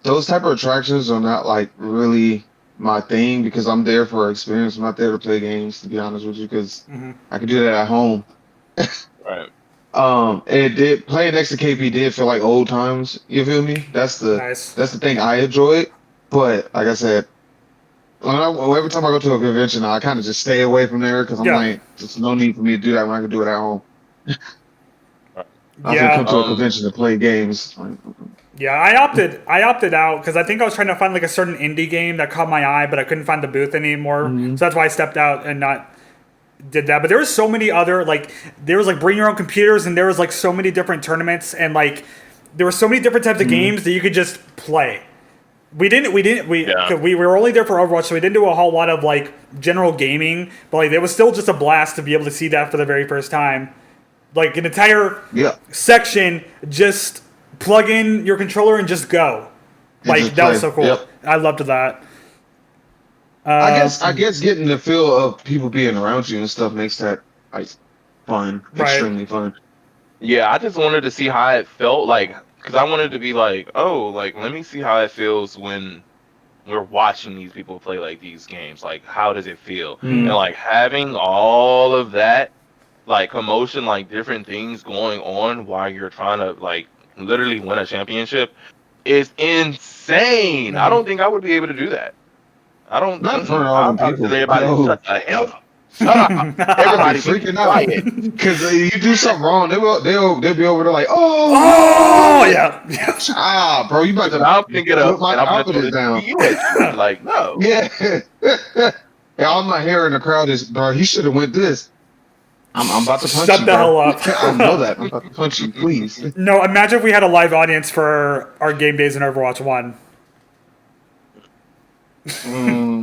those type of attractions are not like really my thing because I'm there for experience. I'm not there to play games, to be honest with you, because Mm-hmm. I can do that at home. Right. It did playing next to KP did feel like old times. You feel me? Nice. That's the thing I enjoyed. But like I said, every time I go to a convention, I kind of just stay away from there because I'm Yeah, like, there's no need for me to do that when I can do it at home. Right. I can come yeah. to a convention to play games. Like, Yeah, I opted out because I think I was trying to find like a certain indie game that caught my eye, but I couldn't find the booth anymore. Mhm. So that's why I stepped out and not did that. But there was so many other like there was like bring your own computers, and there was like so many different tournaments, and like there were so many different types of games that you could just play. Yeah. We were only there for Overwatch, so we didn't do a whole lot of like general gaming. But like it was still just a blast to be able to see that for the very first time. Like an entire yeah, section, just plug in your controller and just go. and Like just that was play. so cool. Yep. I loved that. I guess getting the feel of people being around you and stuff makes that like fun, Right. extremely fun. Yeah, I just wanted to see how it felt like, because I wanted to be like, oh, like let me see how it feels when we're watching these people play like these games. Like, how does it feel? And Mm. like having all of that, like commotion, like different things going on while you're trying to like literally win a championship is insane. I Mhm. don't think I would be able to do that. I don't. Not in front of all I'll them probably tell people. everybody, No. shut the hell up. Shut up. I'll be Everybody be freaking out quiet. because you do something wrong, they'll be over there like, Oh oh yeah. ah, bro, you about Because to I'm gonna get put up my and I'm gonna throw confidence this down. you at you. Like, no. Yeah, yeah. All my hair in the crowd is, bro. He should have went this. I'm about to punch Shut you, the bro. hell up. I know that. I'm about to punch you, please. No, imagine if we had a live audience for our game days in Overwatch 1.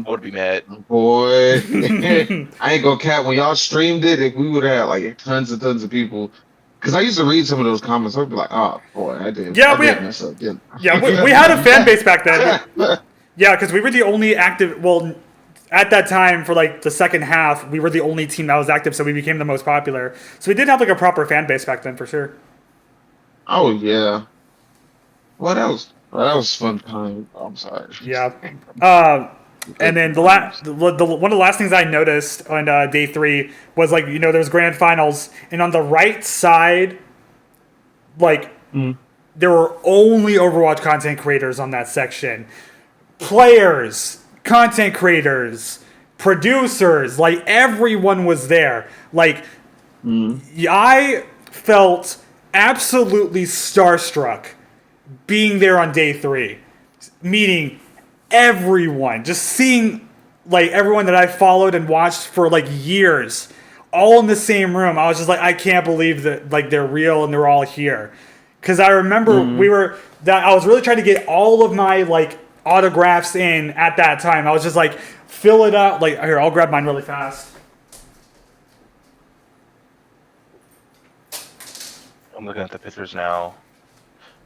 I would be mad. Boy, I ain't gonna cap. When y'all streamed it, if we would have had like tons and tons of people, because I used to read some of those comments, I'd be like, "Oh boy, I did mess up, didn't I?" we had a fan base back then. Yeah, because we were the only active. Well, at that time for like the second half, we were the only team that was active, so we became the most popular. So we did have like a proper fan base back then for sure. Oh yeah. That was fun time. I'm sorry. Yeah. And then one of the last things I noticed on day 3 was like there was grand finals, and on the right side, like there were only Overwatch content creators on that section. Players, content creators, producers, like everyone was there. Like I felt absolutely starstruck being there on day 3, meeting everyone, just seeing like everyone that I followed and watched for like years, all in the same room. I was just like, I can't believe that like they're real and they're all here. Because I remember I was really trying to get all of my like autographs in at that time. I was just like, fill it up. Like here, I'll grab mine really fast. I'm looking at the pictures now.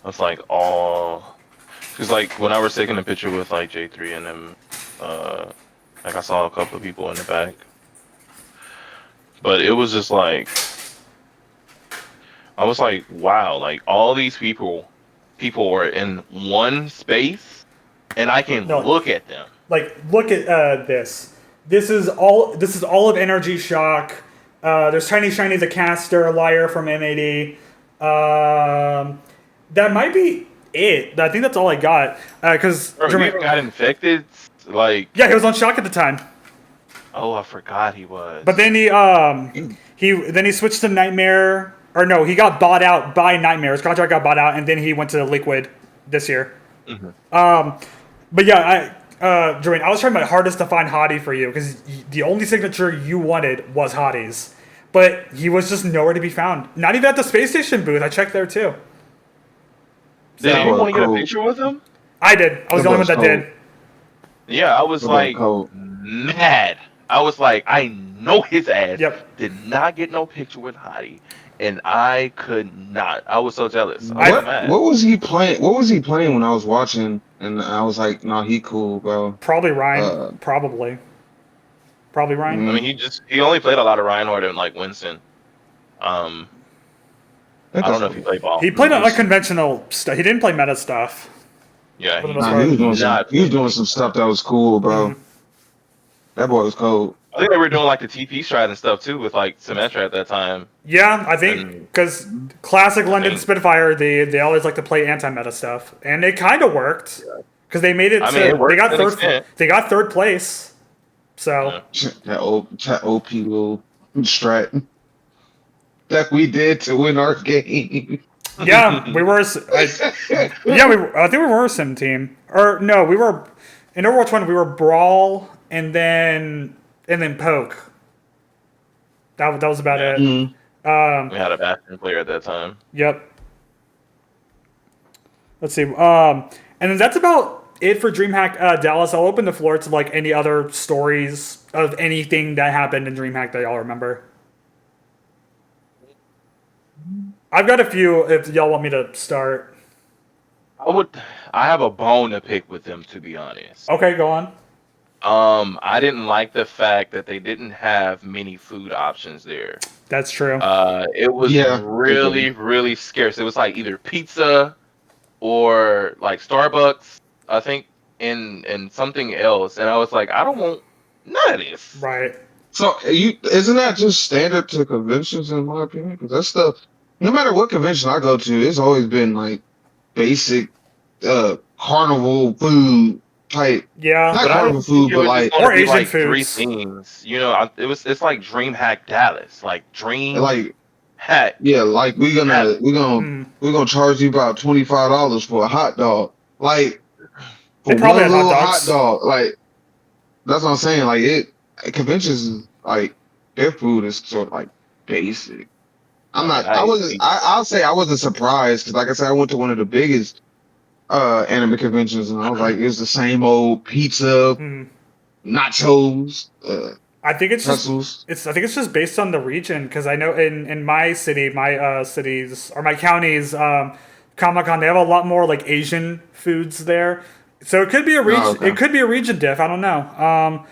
It's like all, because like when I was taking a picture with like J3 and them, like I saw a couple of people in the back, but it was just like, I was like, wow, like all these people are in one space, and I can look at them. Like look at this. This is all of NRG Shock. There's Tiny Shiny the Caster, Liar from M80. That might be it. I think that's all I got. Because Jermaine got infected. Like he was on Shock at the time. Oh, I forgot he was. But then he switched to Nightmare. Or no, he got bought out by Nightmare. His contract got bought out, and then he went to Liquid this year. But yeah, Jermaine, I was trying my hardest to find Hadi for you because the only signature you wanted was Hadi's. But he was just nowhere to be found. Not even at the space station booth. I checked there too. Did you want to get a picture with him? I did. I was the only one that did. Yeah, I was like mad. I was like, I know his ass did not get no picture with Hadi, and I could not. I was so jealous. What was he playing? What was he playing when I was watching? And I was like, "Nah, he cool, bro." Probably Ryan. Probably Ryan. I mean, he only played a lot of Reinhardt and like Winston. I don't know if he played ball. He played like conventional stuff. He didn't play meta stuff. Yeah, he was doing some stuff that was cool, bro. That boy was cold. I think they were doing like the TP strat and stuff too with like Symmetra at that time. Yeah, I think because classic London Spitfire, they always like to play anti-meta stuff, and it kind of worked because they made it. They got third place. So that OP little strat that we did to win our game. Yeah, we were. I think we were a sim team, or no, we were in Overwatch 1. We were Brawl and then Poke. That was about it. We had a bathroom player at that time. Yep. Let's see. And then that's about it for DreamHack Dallas. I'll open the floor to like any other stories of anything that happened in DreamHack that y'all remember. I've got a few if y'all want me to start. I have a bone to pick with them, to be honest. Okay, go on. I didn't like the fact that they didn't have many food options there. That's true. It was really, really scarce. It was like either pizza or like Starbucks, I think, and something else. And I was like, I don't want none of this. Right. So isn't that just standard to conventions in my opinion? Because that stuff, no matter what convention I go to, it's always been like basic carnival food type. Yeah, not carnival food, but like or Asian like foods. 3 things. You know, it's like DreamHack Dallas, like Hack. Yeah, like we're gonna charge you about $25 for a hot dog. Like for one little hot dog. Like that's what I'm saying. Like conventions like their food is sort of like basic. I'll say I wasn't surprised because like I said, I went to one of the biggest anime conventions and I was like, it's the same old pizza, nachos, I think it's just pretzels. I think it's just based on the region because I know in my city, my cities or my counties, Comic Con, they have a lot more like Asian foods there. So it could be a Oh, region. okay. It could be a region diff. I don't know.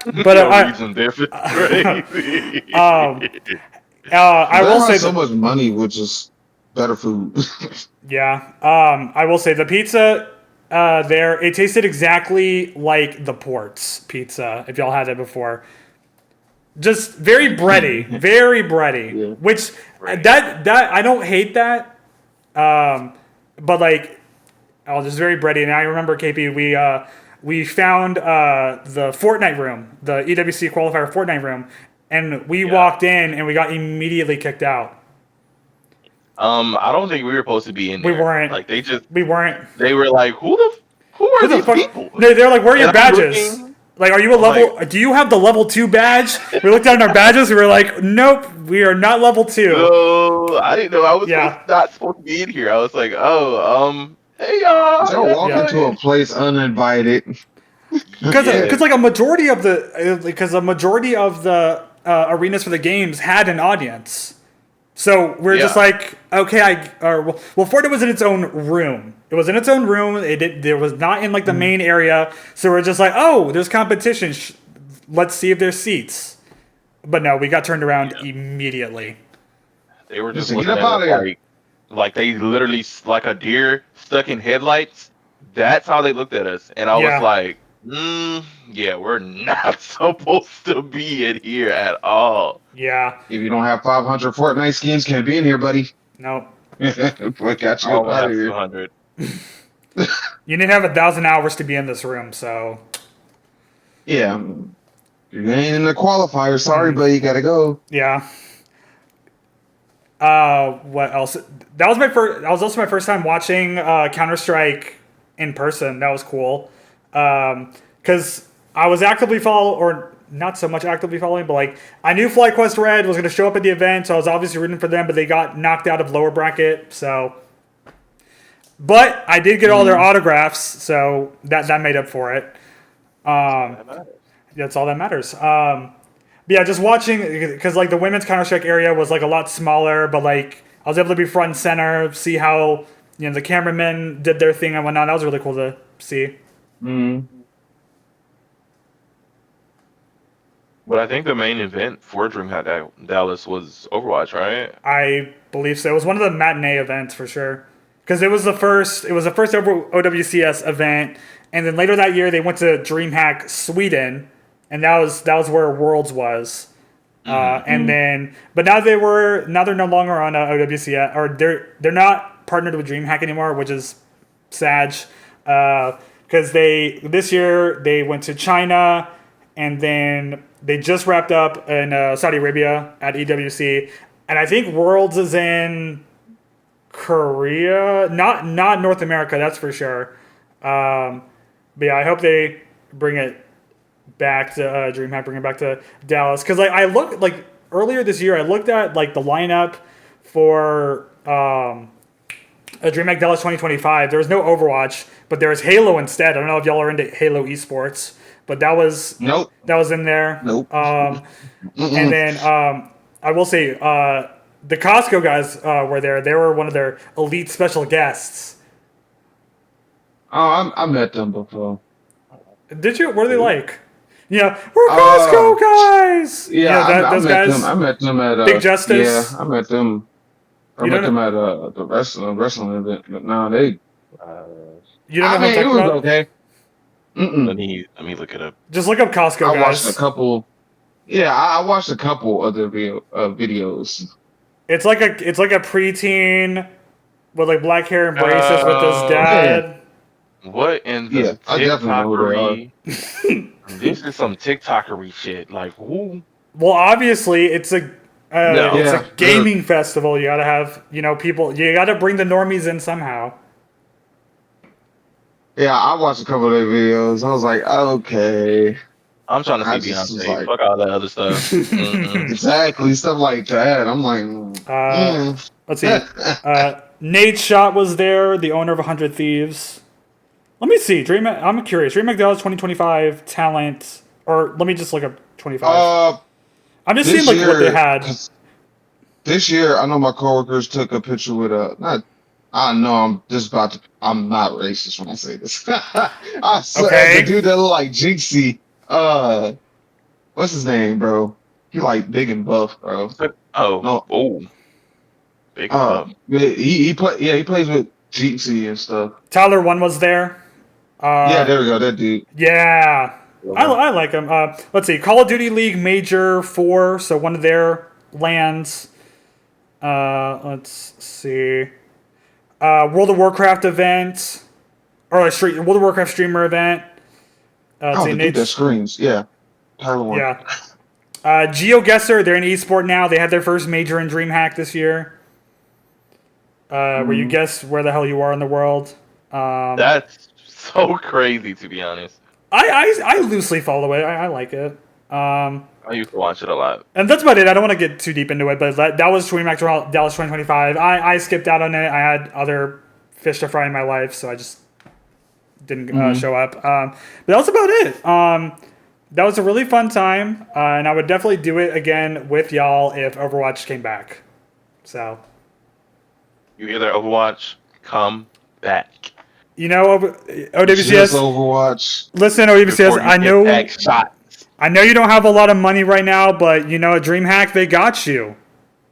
But No reason different. Crazy. I They will have say so that. much money with just better food. Yeah. I will say the pizza there, it tasted exactly like the Ports pizza, if y'all had it before. Just very bready, very bready. Yeah. Which Right. that I don't hate that. But like, oh, just very bready. And I remember KP, we found the Fortnite room, the EWC qualifier Fortnite room, and we walked in and we got immediately kicked out. I don't think we were supposed to be in We there. weren't. Like We weren't. they were like, who Who are the these fuck? people? No, they're like, where are your And I'm badges? looking, Like, are you a I'm level? like, Do you have the level 2 badge? We looked down at our badges. We were like, nope, we are not level 2. no, I didn't know I was Yeah. not supposed to be in here. I was like, oh, hey y'all, how Don't y'all walk Yeah. into a doing? place uninvited. Because Yeah, like a majority of the arenas for the games had an audience. So we're just Yeah. like, okay, Fortnite was in its own room. It was in its own room. There was not in like the main area. So we're just like, oh, there's competition. Let's see if there's seats. But no, we got turned around immediately. they were just Listen, get looking up at out us of here. like they literally like a deer stuck in headlights. That's how they looked at us, and I was Yeah, like, yeah, we're not supposed to be in here at all. yeah, If you don't have 500 Fortnite skins, can't be in here, buddy. no. Boy, got I you up only out of have here. 200. You didn't have 1,000 hours to be in this room, so Yeah. You ain't in the qualifier. Sorry, buddy. You gotta go. yeah. What else? That was my first. That was also my first time watching Counter Strike in person. That was cool. Because I was actively or not so much actively following, but like I knew FlyQuest Red was going to show up at the event, so I was obviously rooting for them. But they got knocked out of lower bracket, so. But I did get all their autographs, so that made up for it. That's all that matters. But yeah, just watching because like the women's Counter Strike area was like a lot smaller, but like I was able to be front and center, see how the cameramen did their thing and whatnot. That was really cool to see. Mm. But I think the main event for Dreamhack Dallas was Overwatch, right? I believe so. It was one of the matinee events for sure because it was the first. It was the first ever OWCS event, and then later that year they went to Dreamhack Sweden, and that was where Worlds was. And then, but now they're no longer on OWCS, or they're not partnered with DreamHack anymore, which is sad. Because this year they went to China, and then they just wrapped up in Saudi Arabia at EWC, and I think Worlds is in Korea, not North America, that's for sure. But yeah, I hope they bring it back to DreamHack, bring it back to Dallas. Because like I looked like earlier this year, I looked at like the lineup for DreamHack Dallas 2025. There was no Overwatch, but there was Halo instead. I don't know if y'all are into Halo esports, but that was Nope. in there. Nope. And then I will say the Costco guys were there. They were one of their elite special guests. Oh, I met them before. Did you? What are they like? Yeah, we're Costco guys. Yeah, Those guys. I met them at Big Justice? Yeah, I met them. I You met don't them at the wrestling event. But no, they. You don't know I who I'm mean, it talking was about? okay. Let me look it up. Just look up Costco I watched guys. a couple. Yeah, I watched a couple of their videos. It's like a preteen with like black hair and braces with his dad. What in the Yeah, I definitely know who they TikTokery? This is some TikTokery shit. Like who? Well, obviously it's a No. it's Yeah. a gaming festival. You gotta have people. You gotta bring the normies in somehow. Yeah, I watched a couple of their videos. I was like, okay, I'm trying to I see just was Beyonce. like, Fuck all that other stuff. Mm-mm. exactly stuff like that. I'm like, Let's see. Nate Shot was there, the owner of 100 Thieves. Let me see. I'm curious. DreamHack Dallas 2025 talent. Or let me just look up 25. I'm just This seeing like what they year, had. this year, I know my coworkers took a picture with not. I know I'm just about to. I'm not racist when I say this. I said the Okay. dude that look like Jinxie. What's his name, bro? He like big and buff, bro. Oh, No, oh, big and buff. he plays with Jinxie and stuff. Tyler 1 was there. Yeah, there we go. That dude. Yeah. I, Yeah. I like him. Let's see. Call of Duty League Major 4, so one of their lands. Let's see. World of Warcraft event. Or a World of Warcraft streamer event. Let's Oh, see, the dude that Nate's, screams. Yeah, Tyler one. yeah. GeoGuessr, they're in eSport now. They had their first major in Dreamhack this year. Where you guess where the hell you are in the world. That's so crazy, to be honest. I loosely follow it. I like it. I used to watch it a lot. And that's about it. I don't want to get too deep into it, but that was Dreamhack Dallas 2025. I skipped out on it. I had other fish to fry in my life, so I just didn't show up. But that was about it. That was a really fun time, and I would definitely do it again with y'all if Overwatch came back. So, You hear that, Overwatch? Come back. you know, Just OWCS, Overwatch. listen, OWCS, Before you I get know. back shot. I know you don't have a lot of money right now, but you know, at DreamHack, they got you.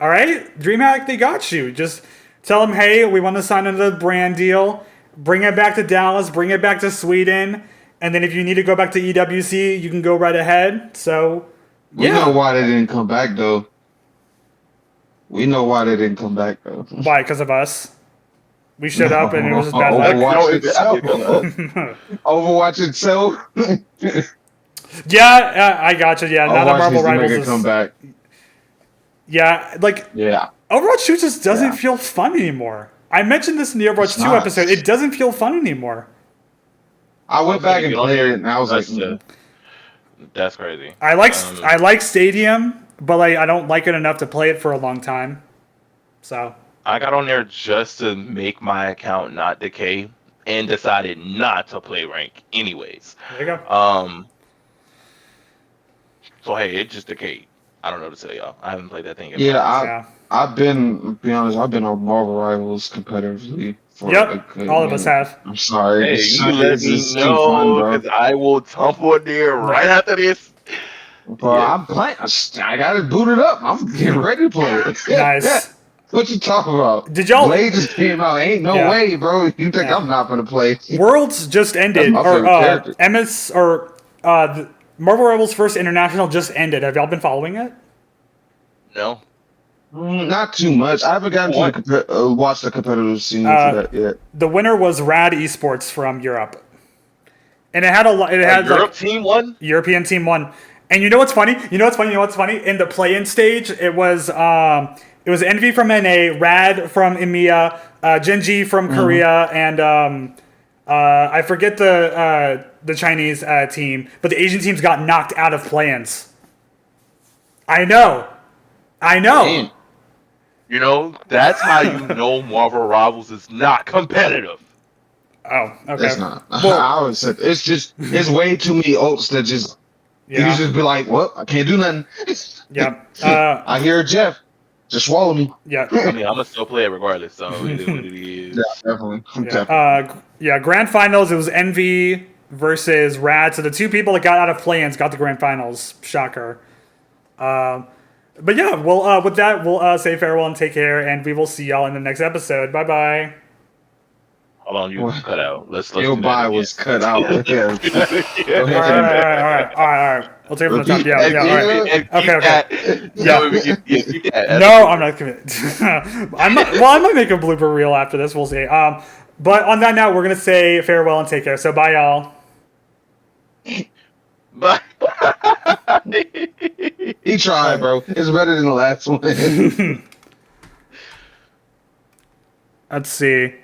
All right? DreamHack, they got you. Just tell them, hey, we want to sign into the brand deal. Bring it back to Dallas. Bring it back to Sweden. And then if you need to go back to EWC, you can go right ahead. So, We know why they didn't come back, though. We know why they didn't come back, though. Why? Because of us. We showed up and it was just bad luck. Overwatch itself. Yeah, I got you. Yeah, not a Overwatch Marvel needs to Rivals make a comeback. Yeah, like Yeah. Overwatch 2 just doesn't feel fun anymore. I mentioned this in the Overwatch 2 not. episode. It doesn't feel fun anymore. I went back and played it, and I was like, That's crazy. I like Stadium, but like I don't like it enough to play it for a long time. So I got on there just to make my account not decay and decided not to play rank anyways. there you go. So hey, it just decayed. I don't know what to tell y'all. I haven't played that thing in yeah, months. I've been, to be honest, I've been on Marvel Rivals competitively for a Yep, good all of us minute. have. I'm sorry. Hey, It's you let me too fun, know bro. because I will tumble in there right after this. Bro, I'm playing. I got it booted up. I'm getting ready to play it. Nice. What you talking about? Did y'all- Blade just came out. Ain't no Yeah. way, bro. You think I'm not gonna play? Worlds just ended, my or favorite character. MS or the Marvel Rivals First International just ended. Have y'all been following it? No. Not too much. I haven't gotten to watch the competitive scene for that yet. The winner was Rad Esports from Europe, and it had a lot. It had Europe like team won. European team won. And you know what's funny? You know what's funny? In the play-in stage, it was Envy from NA, Rad from EMEA, Genji from Korea, and I forget the Chinese team, but the Asian teams got knocked out of play-ins. I know. Damn. You know, that's how you know Marvel Rivals is not competitive. Oh, okay. It's not. Well, I would say it's way too many ults that just you yeah, just be like, well, I can't do nothing. yeah, I hear Jeff. Just swallow me. yeah. I mean, I'm gonna still play it regardless. So it is what it is. Yeah, definitely. Yeah, grand finals. It was Envy versus Rad. So the two people that got out of play-ins got the grand finals. Shocker. But yeah, well, with that, we'll say farewell and take care, and we will see y'all in the next episode. Bye bye. Hold on, you cut out. Let's Your do that bye again. was cut out. Yeah. All right. We'll take it from the top. Yeah. All right. Okay. Yeah. No, I'm not committed. I might make a blooper reel after this. We'll see. But on that note, we're gonna say farewell and take care. So bye, y'all. Bye. He tried, bro. It's better than the last one. Let's see.